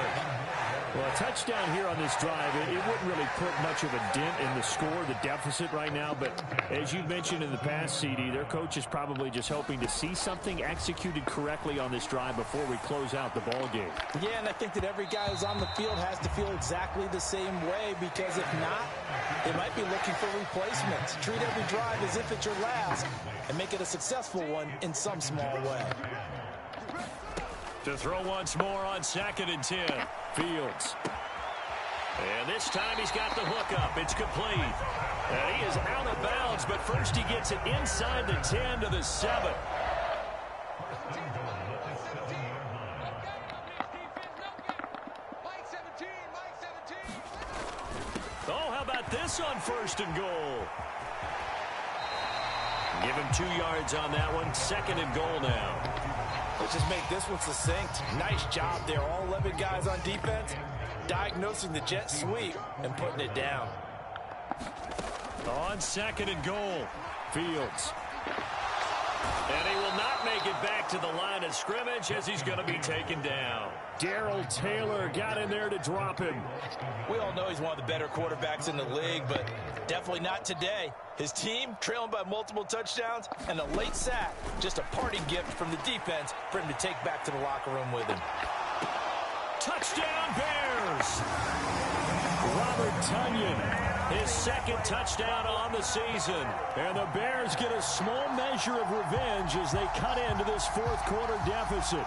Speaker 2: Well, a touchdown here on this drive, it wouldn't really put much of a dent in the score, the deficit right now. But as you mentioned in the past, CD, their coach is probably just hoping to see something executed correctly on this drive before we close out the ball game.
Speaker 3: Yeah, and I think that every guy who's on the field has to feel exactly the same way, because if not, they might be looking for replacements. Treat every drive as if it's your last and make it a successful one in some small way.
Speaker 2: To throw once more on 2nd and 10. Fields. And this time he's got the hook up. It's complete. And he is out of bounds, but first he gets it inside the 10 to the 7. Oh, how about this on 1st and goal? Give him 2 yards on that one. 2nd and goal now.
Speaker 3: Let's just make this one succinct. Nice job there. All 11 guys on defense diagnosing the jet sweep and putting it down.
Speaker 2: On 2nd and goal, Fields. And he will not make it back to the line of scrimmage as he's going to be taken down.
Speaker 5: Darrell Taylor got in there to drop him.
Speaker 3: We all know he's one of the better quarterbacks in the league, but definitely not today. His team trailing by multiple touchdowns and a late sack. Just a parting gift from the defense for him to take back to the locker room with him.
Speaker 2: Touchdown, Bears! Robert Tonyan, his 2nd touchdown on the season. And the Bears get a small measure of revenge as they cut into this 4th quarter deficit.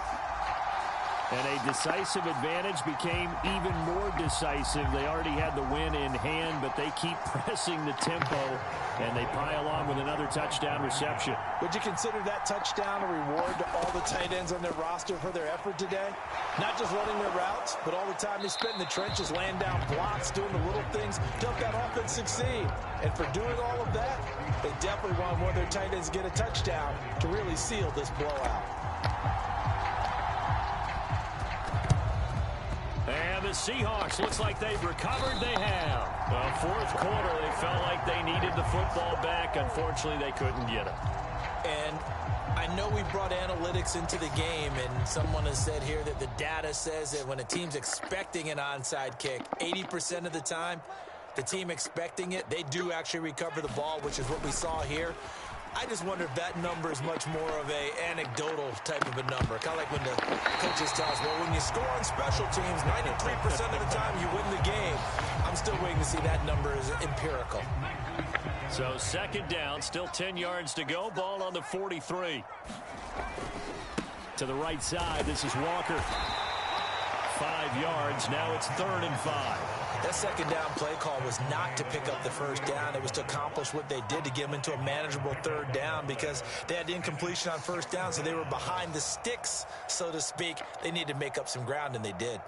Speaker 2: And a decisive advantage became even more decisive. They already had the win in hand, but they keep pressing the tempo, and they pile on with another touchdown reception.
Speaker 3: Would you consider that touchdown a reward to all the tight ends on their roster for their effort today? Not just running their routes, but all the time they spent in the trenches, laying down blocks, doing the little things to help that offense succeed. And for doing all of that, they definitely want one of their tight ends to get a touchdown to really seal this blowout.
Speaker 2: And the Seahawks, looks like they've recovered. They have. Well, 4th quarter, they felt like they needed the football back. Unfortunately, they couldn't get it.
Speaker 3: And I know we brought analytics into the game, and someone has said here that the data says that when a team's expecting an onside kick, 80% of the time, the team expecting it, they do actually recover the ball, which is what we saw here. I just wonder if that number is much more of a anecdotal type of a number. Kind of like when the coaches tell us, well, when you score on special teams, 93% of the time you win the game. I'm still waiting to see that number is empirical.
Speaker 2: So 2nd down, still 10 yards to go. Ball on the 43.
Speaker 5: To the right side, this is Walker.
Speaker 2: 5 yards, now it's 3rd and 5.
Speaker 3: That 2nd down play call was not to pick up the 1st down. It was to accomplish what they did to get them into a manageable 3rd down because they had incompletion on 1st down, so they were behind the sticks, so to speak. They needed to make up some ground, and they did.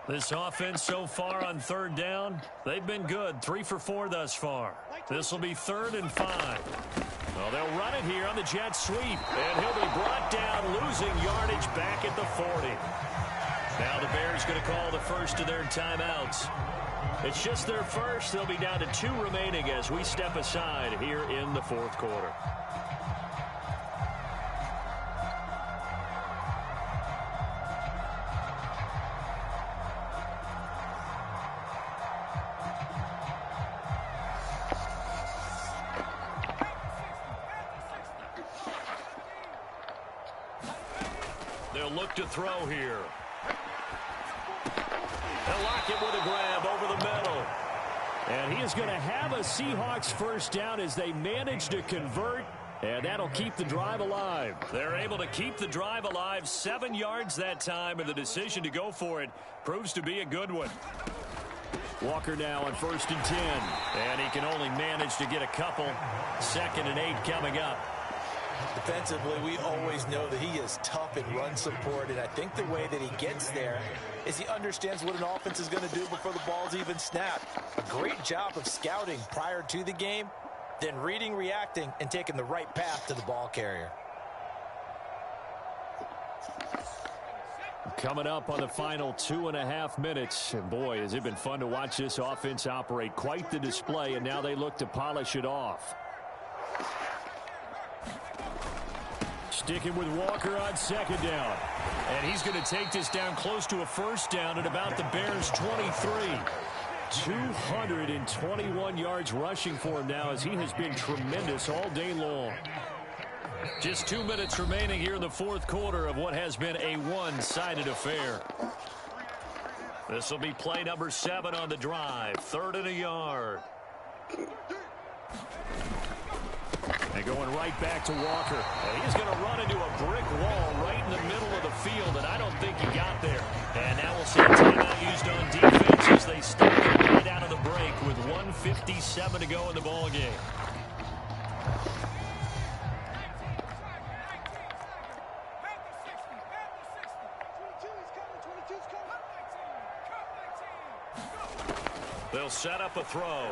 Speaker 2: This offense so far on 3rd down, they've been good. 3 for 4 thus far. This will be 3rd and 5. Well, they'll run it here on the jet sweep. And he'll be brought down, losing yardage back at the 40. Now the Bears going to call the first of their timeouts. It's just their first. They'll be down to 2 remaining as we step aside here in the 4th quarter. They'll look to throw here. They'll lock it with a grab over the middle.
Speaker 5: And he is going to have a Seahawks 1st down as they manage to convert, and that'll keep the drive alive.
Speaker 2: They're able to keep the drive alive, 7 yards that time, and the decision to go for it proves to be a good one.
Speaker 5: Walker now on 1st and 10.
Speaker 2: And he can only manage to get a couple. 2nd and 8 coming up.
Speaker 3: Defensively, we always know that he is tough in run support, and I think the way that he gets there is he understands what an offense is going to do before the ball's even snapped. A great job of scouting prior to the game, then reading, reacting, and taking the right path to the ball carrier.
Speaker 5: Coming up on the final 2.5 minutes. And boy, has it been fun to watch this offense operate. Quite the display, and now they look to polish it off. Sticking with Walker on 2nd down.
Speaker 2: And he's going to take this down close to a 1st down at about the Bears' 23.
Speaker 5: 221 yards rushing for him now as he has been tremendous all day long.
Speaker 2: Just 2 minutes remaining here in the fourth quarter of what has been a one-sided affair. This will be play number 7 on the drive. 3rd and a yard. And going right back to Walker. And he's going to run into a brick wall right in the middle of the field, and I don't think he got there. And now we'll see a timeout used on defense as they start right out of the break with 1:57 to go in the ballgame. They'll set up a throw.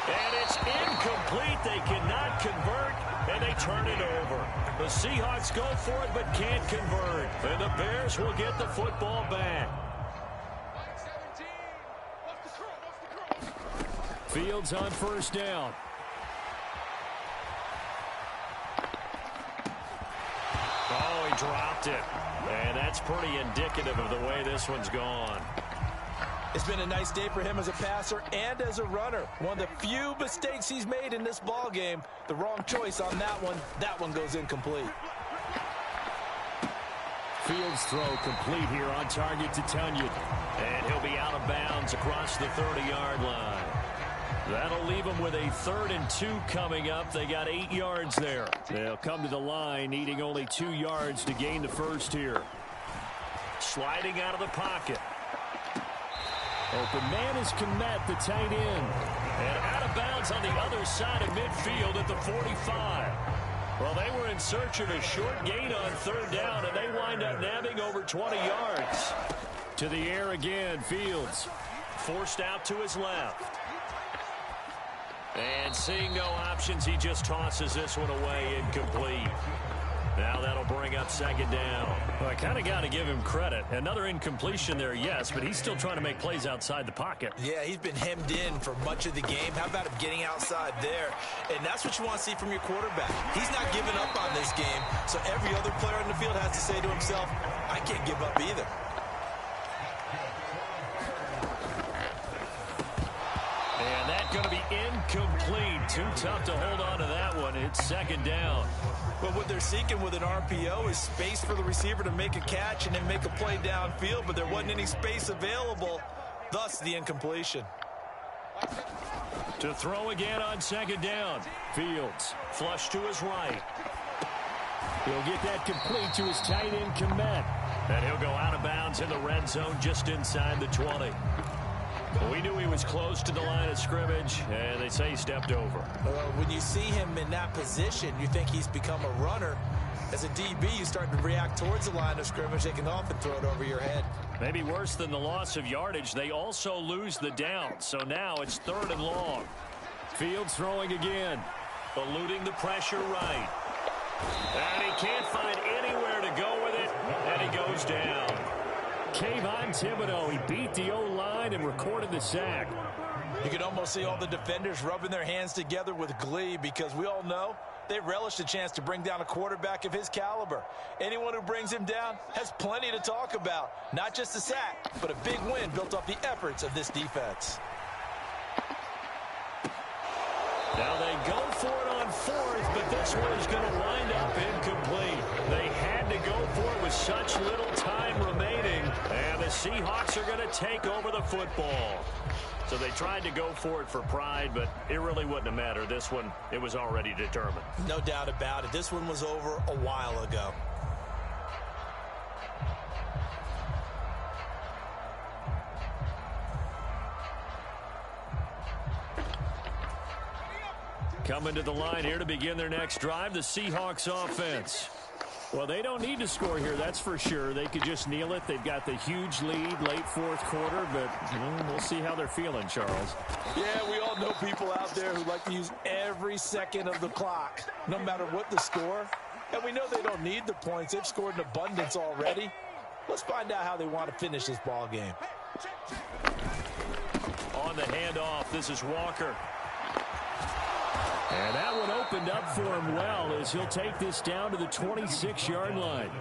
Speaker 2: And it's incomplete. They cannot convert, and they turn it over. The Seahawks go for it but can't convert. And the Bears will get the football back. Fields on first down. Oh, he dropped it. And that's pretty indicative of the way this one's gone.
Speaker 3: It's been a nice day for him as a passer and as a runner. One of the few mistakes he's made in this ball game. The wrong choice on that one. That one goes incomplete.
Speaker 2: Fields throw complete here on target to Tunyon. And he'll be out of bounds across the 30-yard line. That'll leave them with a 3rd and 2 coming up. They got 8 yards there. They'll come to the line needing only 2 yards to gain the first here. Sliding out of the pocket. Open man is Kmet, the tight end. And out of bounds on the other side of midfield at the 45. Well, they were in search of a short gain on 3rd down, and they wind up nabbing over 20 yards. To the air again, Fields. Forced out to his left. And seeing no options, he just tosses this one away, incomplete. Now that'll bring up 2nd down. Well, I kind of got to give him credit. Another incompletion there, yes, but he's still trying to make plays outside the pocket.
Speaker 3: Yeah, he's been hemmed in for much of the game. How about him getting outside there? And that's what you want to see from your quarterback. He's not giving up on this game, so every other player on the field has to say to himself, I can't give up either.
Speaker 2: And that's going to be incomplete. Too tough to hold on to that one. It's 2nd down.
Speaker 3: But what they're seeking with an RPO is space for the receiver to make a catch and then make a play downfield, but there wasn't any space available, thus the incompletion.
Speaker 2: To throw again on 2nd down. Fields, flush to his right. He'll get that complete to his tight end, Kmet. And he'll go out of bounds in the red zone just inside the 20. We knew he was close to the line of scrimmage, and they say he stepped over.
Speaker 3: When you see him in that position, you think he's become a runner. As a DB, you start to react towards the line of scrimmage. They can often throw it over your head.
Speaker 2: Maybe worse than the loss of yardage, they also lose the down. So now it's 3rd and long. Fields throwing again, eluding the pressure right. And he can't find anywhere to go with it, and he goes down. Kayvon Thibodeau, he beat the O-line and recorded the sack.
Speaker 3: You can almost see all the defenders rubbing their hands together with glee because we all know they relish the chance to bring down a quarterback of his caliber. Anyone who brings him down has plenty to talk about. Not just a sack, but a big win built off the efforts of this defense.
Speaker 2: Now they go for it on 4th, but this one is going to wind up incomplete. They had to go for it with such little time remaining, and the Seahawks are going to take over the football. So they tried to go for it for pride, but it really wouldn't have mattered. This one, it was already determined.
Speaker 3: No doubt about it. This one was over a while ago.
Speaker 2: Coming to the line here to begin their next drive, the Seahawks offense. Well, they don't need to score here, that's for sure. They could just kneel it. They've got the huge lead late 4th quarter, but we'll see how they're feeling, Charles.
Speaker 3: Yeah, we all know people out there who like to use every second of the clock, no matter what the score. And we know they don't need the points. They've scored in abundance already. Let's find out how they want to finish this ball game.
Speaker 2: On the handoff, this is Walker. And that one opened up for him well as he'll take this down to the 26-yard line.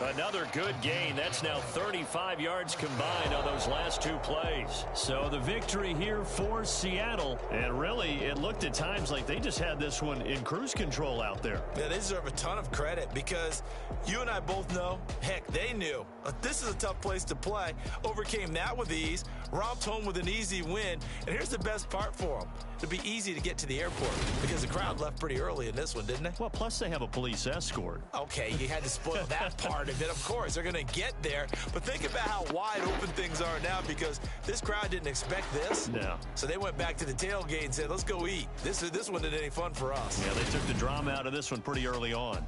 Speaker 2: Another good gain. That's now 35 yards combined on those last two plays.
Speaker 5: So the victory here for Seattle. And really, it looked at times like they just had this one in cruise control out there.
Speaker 4: Yeah, they deserve a ton of credit because you and I both know, heck, they knew. This is a tough place to play. Overcame that with ease, romped home with an easy win. And here's the best part for them. It'll be easy to get to the airport because the crowd left pretty early in this one, didn't they?
Speaker 5: Well, plus they have a police escort.
Speaker 4: Okay, you had to spoil that part of it. Of course, they're going to get there. But think about how wide open things are now because this crowd didn't expect this.
Speaker 5: No.
Speaker 4: So they went back to the tailgate and said, let's go eat. This one isn't any fun for us.
Speaker 5: Yeah, they took the drama out of this one pretty early on.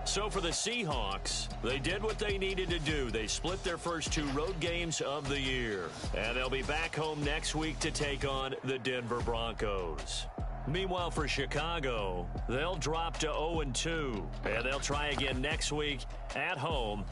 Speaker 2: So for the Seahawks, they did what they needed to do. They split their first two road games of the year. And they'll be back home next week to take on the Denver Broncos. Meanwhile, for Chicago, they'll drop to 0-2. And they'll try again next week at home.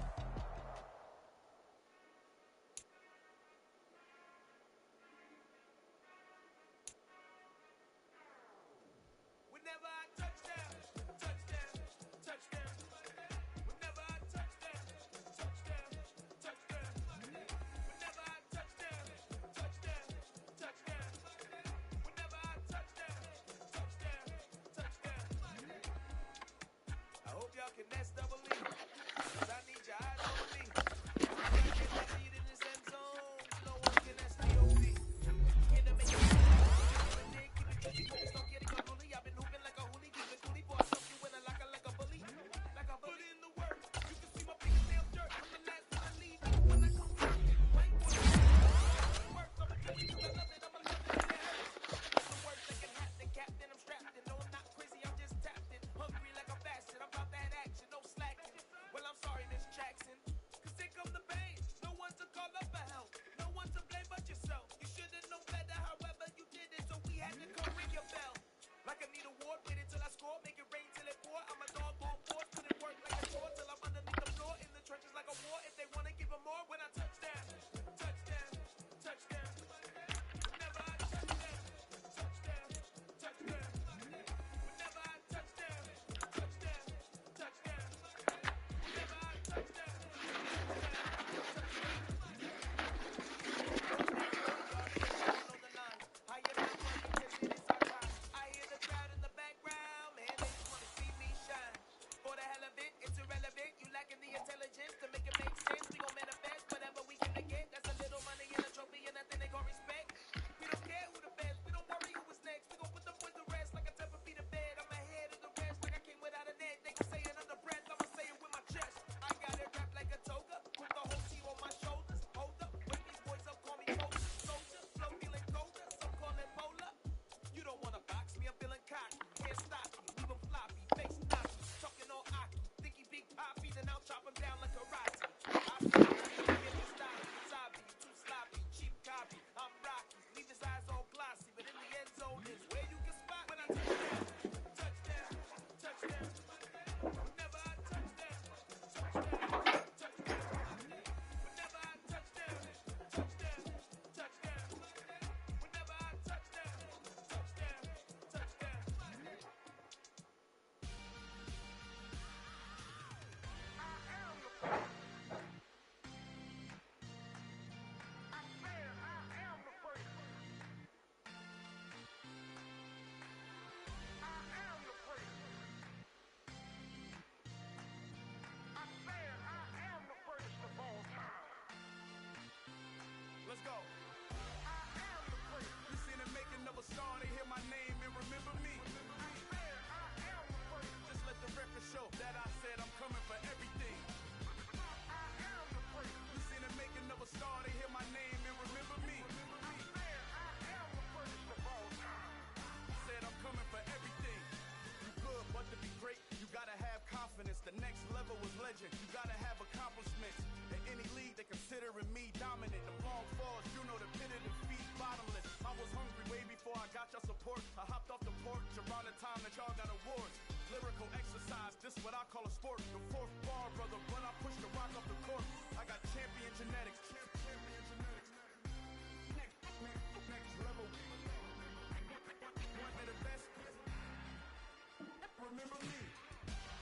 Speaker 1: Remember me.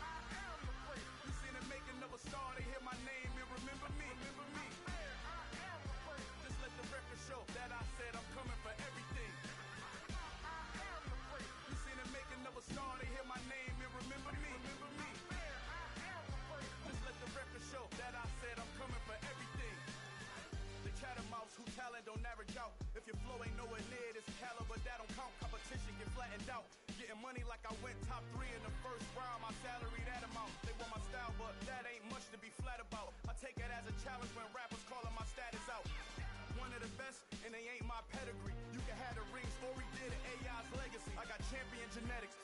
Speaker 1: I am the place. You on average out. If your flow ain't nowhere near this caliber, that don't count. Competition get flattened out. Getting money like I went top 3 in the first round. My salary that amount. They want my style, but that ain't much to be flat about. I take it as a challenge when rappers calling my status out. One of the best, and they ain't my pedigree. You can have the rings, or we did it, AI's legacy. I got champion genetics.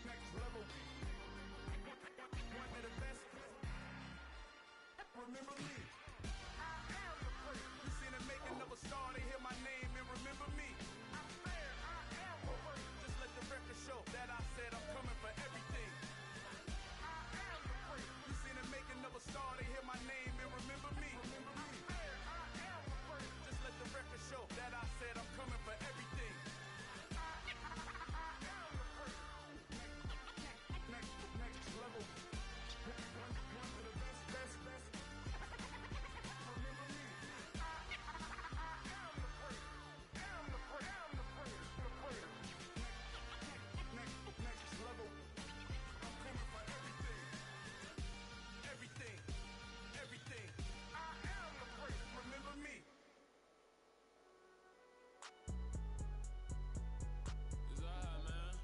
Speaker 1: Next level. One of the best. Remember me. I am the first. You seen them making of a star, they hear my name and remember me. I'm fair, I am the first. Just let the record show that I said I'm coming for everything. I am the first. You seen them making of a star, they hear my name and remember me. I'm fair, I am the first. Just let the record show that I said I'm coming for everything. I am the first. Next level. One of the best. Remember me. I am the first. Am the first. Next level. I'm coming for everything. Everything. I am the first. Remember me. It's alright, man.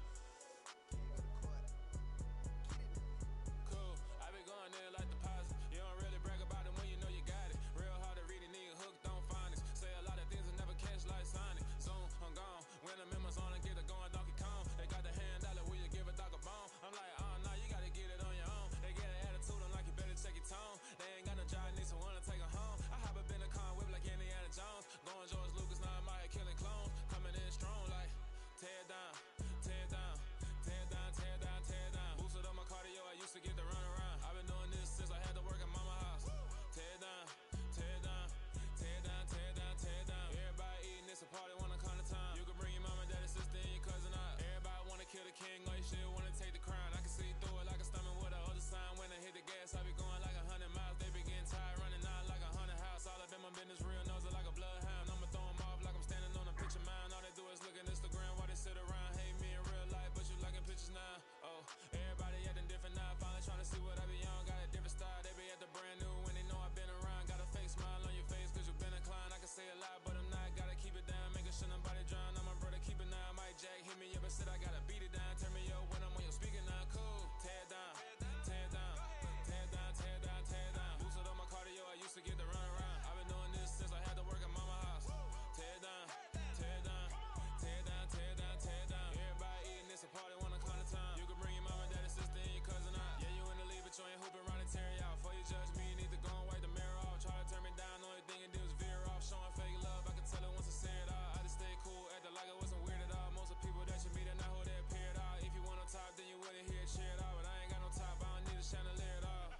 Speaker 1: Cool. I be going there like deposit. You don't really brag about it when you know you got it. Real hard to read a nigga hooked on phonics. Say a lot of things and never catch like Sonic. Zoom, I'm gone. When the members on and get it going Donkey Kong. They got the hand dollar, will you give a dog a bone? I'm like, oh no, you gotta get it on your own. They get an attitude, I'm like, you better check your tone. They ain't got no job, need someone to take her home. I hop up in the car, whip like Indiana Jones. Going George Lucas, now I'm out here killing clones. Coming in strong like, tear down. Boosted up my cardio, I used to get to run around. I've been doing this since I had to work at mama house. Tear down. Everybody eating this a party, wanna come to time. You can bring your mama, daddy, sister, and your cousin out. Everybody wanna kill the king, or you shit wanna take the crown. I can see through it like a stomach with a other sign. When I hit the gas, I be going like 100 miles. They be getting tired, running out like 100 house. All up in my business, real nose it like a bloodhound. I'ma throw them off like I'm standing on a picture mound. All they do is look at Instagram while they sit around. Hate me in real life, but you liking pictures now. Oh, everybody acting different now. Finally trying to see what I be on. Got a different style, they be at the brand new when they know I've been around. Got a fake smile on your face cause you been inclined. I can say a lot, but I'm not. Gotta keep it down, making sure nobody drown. I'm my brother, keep it now. Mike Jack hit me up and said I gotta beat it down. Turn me up when I'm on your speaker now. Cool, tear down. Boosted up my cardio, I used to get to run around. I've been doing this since I had to work at mama house. Tear down. Everybody eating this a party, wanna come to time. You can bring your mama, daddy, sister, and your cousin out. Yeah, you in the lead, but you ain't hooping around and tear you out. Before you judge me, you need to go and wipe the mirror off. Try to turn me down, only thing it did was veer off. Showing fake love, I can tell it once I say it all. I just stay cool, acting like it wasn't weird at all. Most of the people that you meet are not who they appear at all. If you want on top, then you wouldn't hear it cheer at all. But I ain't got no top, I don't need a chandelier at all.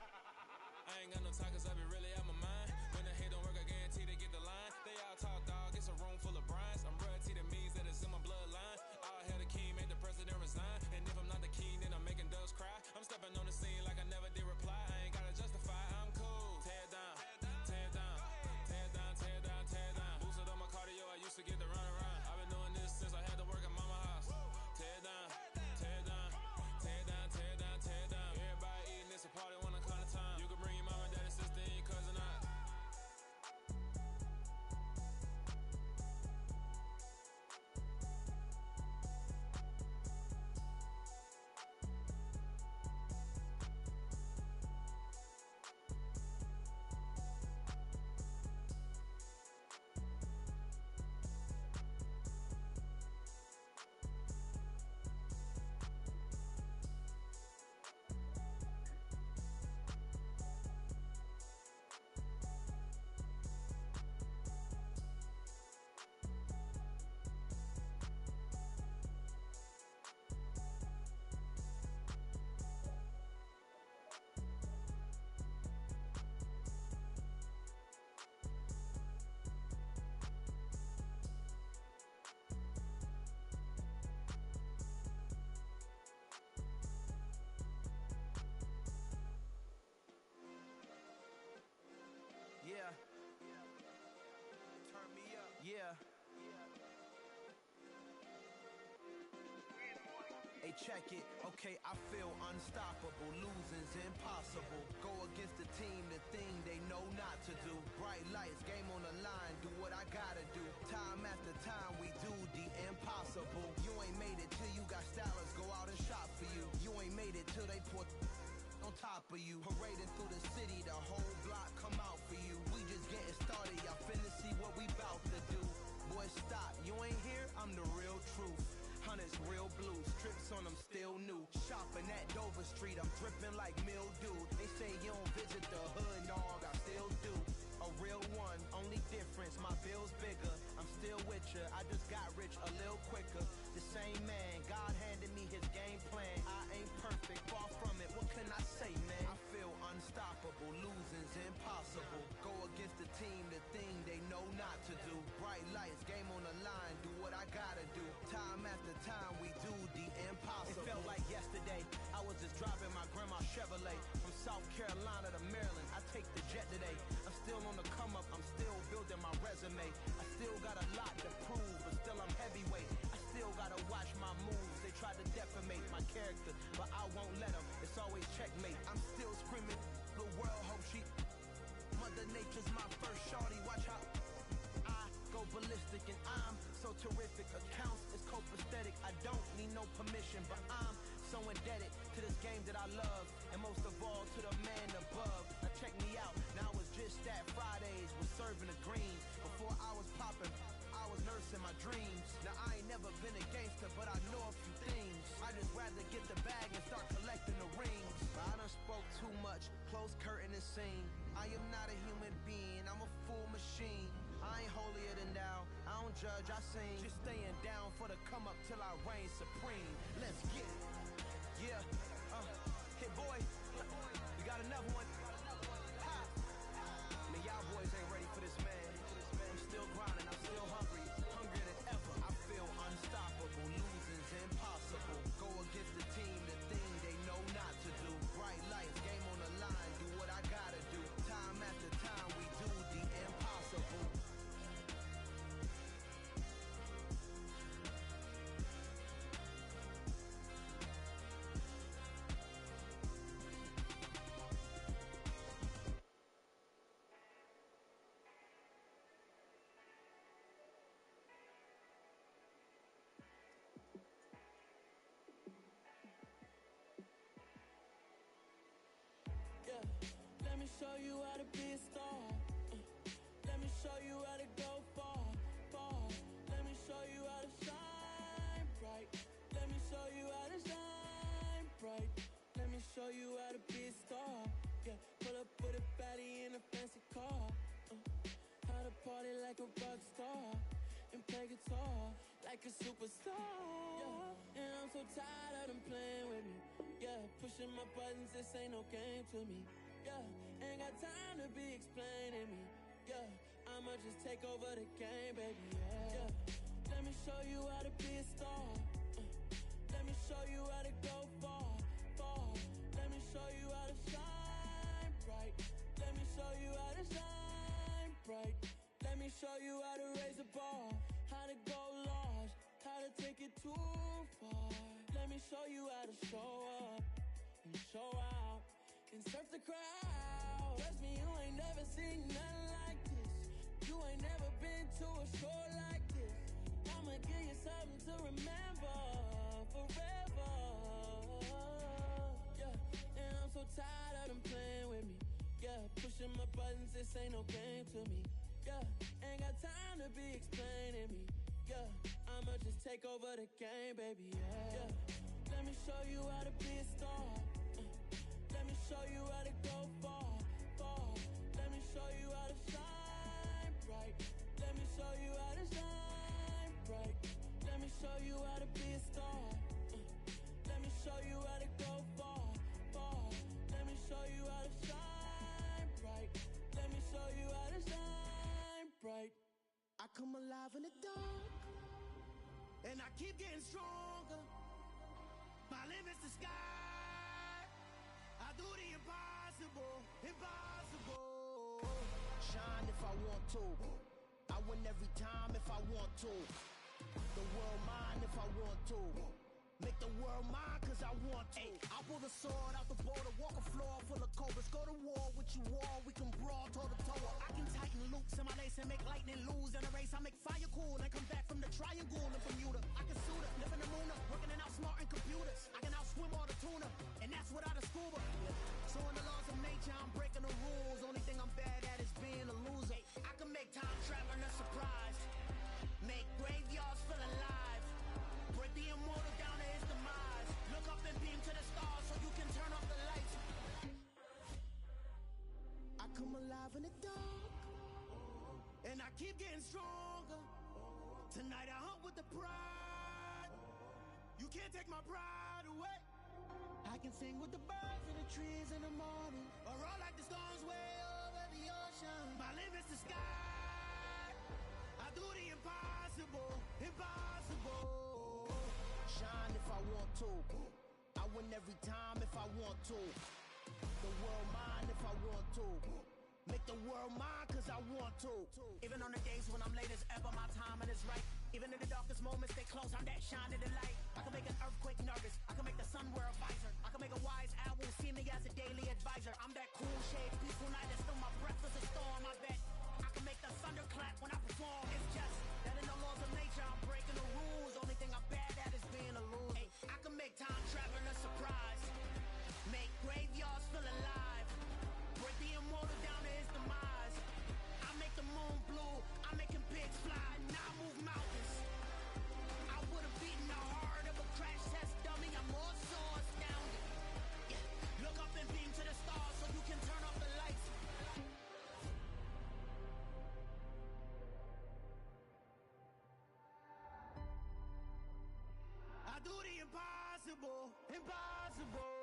Speaker 1: I ain't got no time cause I be really out my mind. When the hate don't work, I guarantee they get the line. They all talk dog, it's a room full of brinds. I'm royalty that means that it's in my bloodline. All hail the king, make the president resign. And if I'm not the king, then I'm making doves cry. I'm stepping on the scene like I never did reply. I ain't gotta justify, I'm cool. Tear down. Boosted up my cardio, I used to get to run around. I've been doing this since I had to work at mama house. Tear down. Everybody eating this a party, wanna come to time. You can bring your mama, daddy, sister, and your cousin out. Yeah. Turn me up. Yeah. Hey, check it. Okay, I feel unstoppable. Losing's impossible. Go against the team, the thing they know not to do. Bright light. made it till you got stylists go out and shop for you. You ain't made it till they put on top of you. Parading through the city, the whole block come out for you. We just getting started, y'all finna see what we bout to do. Boy, stop, you ain't here, I'm the real truth. Hunters real blue, strips on them still new. Shopping at Dover Street, I'm dripping like mildew. They say you don't visit the hood, dog, I still do. A real one, only difference, my bill's bigger. I'm still with ya, I just got rich a little quicker. The same man, God handed me his game plan. I ain't perfect, far from it, what can I say, man? I feel unstoppable, losing's impossible. Go against the team, the thing they know not to do. Bright lights, game on the line, do what I gotta do. Time after time, we do the impossible. It felt like yesterday, I was just driving my grandma's Chevrolet. From South Carolina to Maryland, I take the jet today. I'm still on the come up, I'm still building my resume. I still got a lot to prove, but still I'm heavyweight. I still gotta watch my moves. They try to defamate my character, but I won't let them. It's always checkmate. I'm still screaming, the world hope she. Mother Nature's my first shorty, watch how I go ballistic and I'm so terrific. Accounts is copacetic, I don't need no permission, but I'm so indebted to this game that I love, and most of all to the man above. Now check me out, now it's just that Fridays was serving the greens. Before I was popping, I was nursing my dreams. Now I ain't never been a gangster, but I know a few things. I just rather get the bag and start collecting the rings. But I done spoke too much, close curtain and scene. I am not a human being, I'm a full machine. I ain't holier than thou, I don't judge, I sing. Just staying down for the come up till I reign supreme. Let's get it. Yeah, hit boy, we got another one. Ha! Man, y'all boys ain't ready for this, man. I'm still grinding, I'm still hungry, hungrier than ever. I feel unstoppable, losing's impossible. Go against the team, the thing they know not to do. Bright lights, game on the line, do what I gotta do. Time after time, we do the impossible.
Speaker 6: Let me show you how to be a star. Let me show you how to go far, far. Let me show you how to shine bright. Let me show you how to shine bright. Let me show you how to be a star. Yeah, pull up with a baddie in a fancy car. How to party like a rock star and play guitar like a superstar. Yeah, and I'm so tired of them playing with me. Yeah, pushing my buttons, this ain't no game to me. Yeah, ain't got time to be explaining me. Yeah, I'ma just take over the game, baby. Yeah, let me show you how to be a star. Let me show you how to go far, far. Let me show you how to shine bright. Let me show you how to shine bright. Let me show you how to raise a bar, how to go large, how to take it too far. Let me show you how to show up and show out and surf the crowd. Trust me, you ain't never seen nothing like this. You ain't never been to a show like this. I'ma give you something to remember forever. Yeah, and I'm so tired of them playing with me. Yeah, pushing my buttons, this ain't no game to me. Yeah, ain't got time to be explaining me. Yeah, I'ma just take over the game, baby. Yeah, let me show you how to be a star. Let me show you how to go far, far. Let me show you how to shine bright. Let me show you how to shine bright. Let me show you how to be a star. Let me show you how to go far, far. Let me show you how to shine bright. Let me show you how to shine bright.
Speaker 1: I come alive in the dark, and I keep getting stronger. My limit's the sky. I do the impossible, impossible. Shine if I want to. I win every time if I want to. The world mine if I want to. Make the world mine cause I want to. I pull the sword out the border, walk a floor full of cobras. Go to war with you all, we can brawl toe to toe. I can tighten loops in my lace and make lightning lose in a race. I make fire cool and come back from the triangle in Bermuda. I can suit up, live in the moon up,
Speaker 6: doing the laws of nature, I'm breaking the rules. Only thing I'm bad at is being a loser. I can make time traveling a surprise. Make graveyards feel alive. Break the immortal down to his demise. Look up and beam to the stars so you can turn off the lights. I come alive in the dark, and I keep getting stronger. Tonight I hunt with the pride. You can't take my pride away. I can sing with the birds in the trees in the morning, or roll like the storms way over the ocean. My limit's the sky. I do the impossible, impossible. Shine if I want to. I win every time if I want to. The world mine if I want to. Make the world mine cause I want to. Even on the days when I'm late as ever, my timing is right. Even in the darkest moments, stay close, I'm that shining the light. I can make an earthquake nervous, I can make the sun wear a visor. I can make a wise owl see me as a daily advisor. I'm that cool shade, peaceful night, and still my breath is a storm. I bet I can make the thunder clap when I perform. It's just that in the laws of nature, I'm breaking the rules. Only thing I'm bad at is being a loser. Hey, I can make time traveling a surprise. Make graveyards feel alive. Break the immortal down to his demise. I make the moon blue, I'm making pigs fly. Now I move mountains. I would have beaten the heart of a crash test dummy. I'm more so astounded. Yeah. Look up and beam to the stars so you can turn off the lights. I do the impossible, impossible.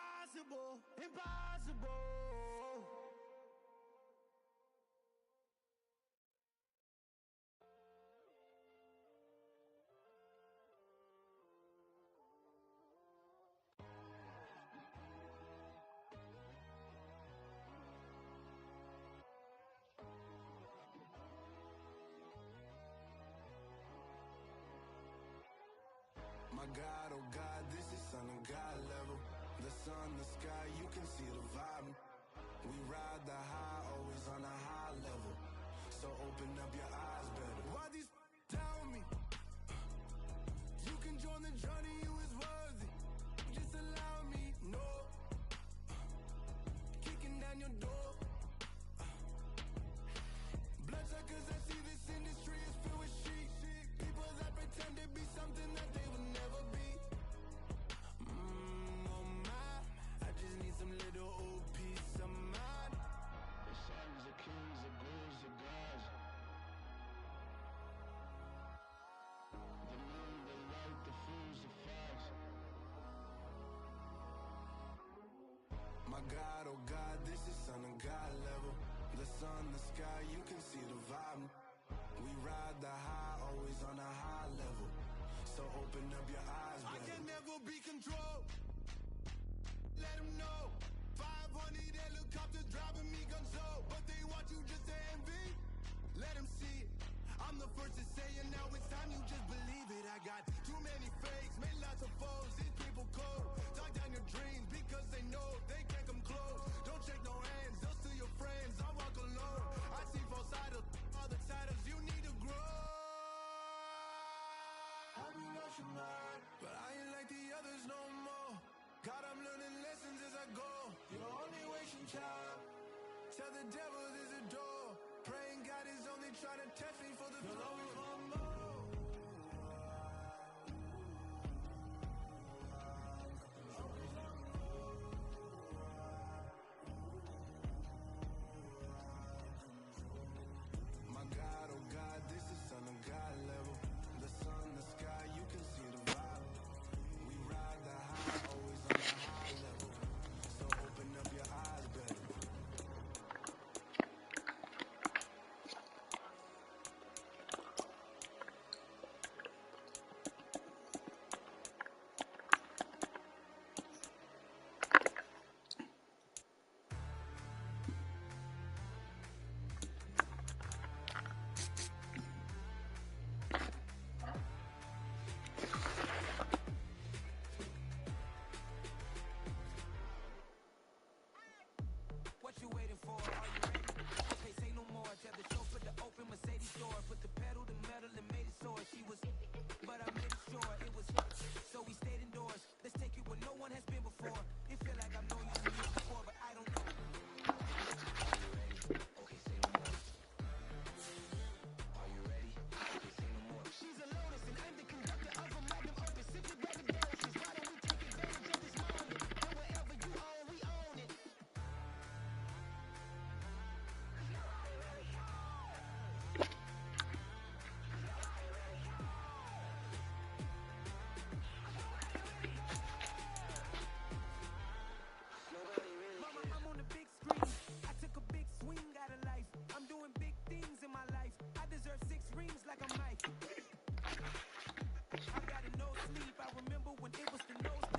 Speaker 6: Impossible, impossible.
Speaker 12: My God, oh God, this is Son of God level. The sun, the sky, you can see the vibe. We ride the high, always on a high level. So open up your eyes better. Why these tell me? You can join the journey, you is worthy. Just allow me, no. Kicking down your door. Bloodsuckers, I see this industry is filled with sheep. People that pretend to be something that they will never be. Some little old piece of mind. The sons of kings, the ghouls, the gods. The moon, the light, the fools, the facts. My God, oh God, this is Son of God level. The sun, the sky, you can see the vibe. We ride the high, always on a high level. So open up your eyes, baby. I can never be controlled. Let them know. 500 helicopters driving me gonzo, but they want you just to envy. Let them see it. I'm the first to say it, now it's time you just believe it. I got too many fakes, made lots of foes. These people cold. Talk down your dreams because they know they can't come close. Don't shake no hands, they'll steal your friends. I walk alone. I see false idols, all the titles. You need to grow. Have you lost your mind? But I ain't like the others no more. God, I'm learning lessons as I go. You're only wasting time. Tell the devil there's a door. Praying God is only trying to test me for the glory.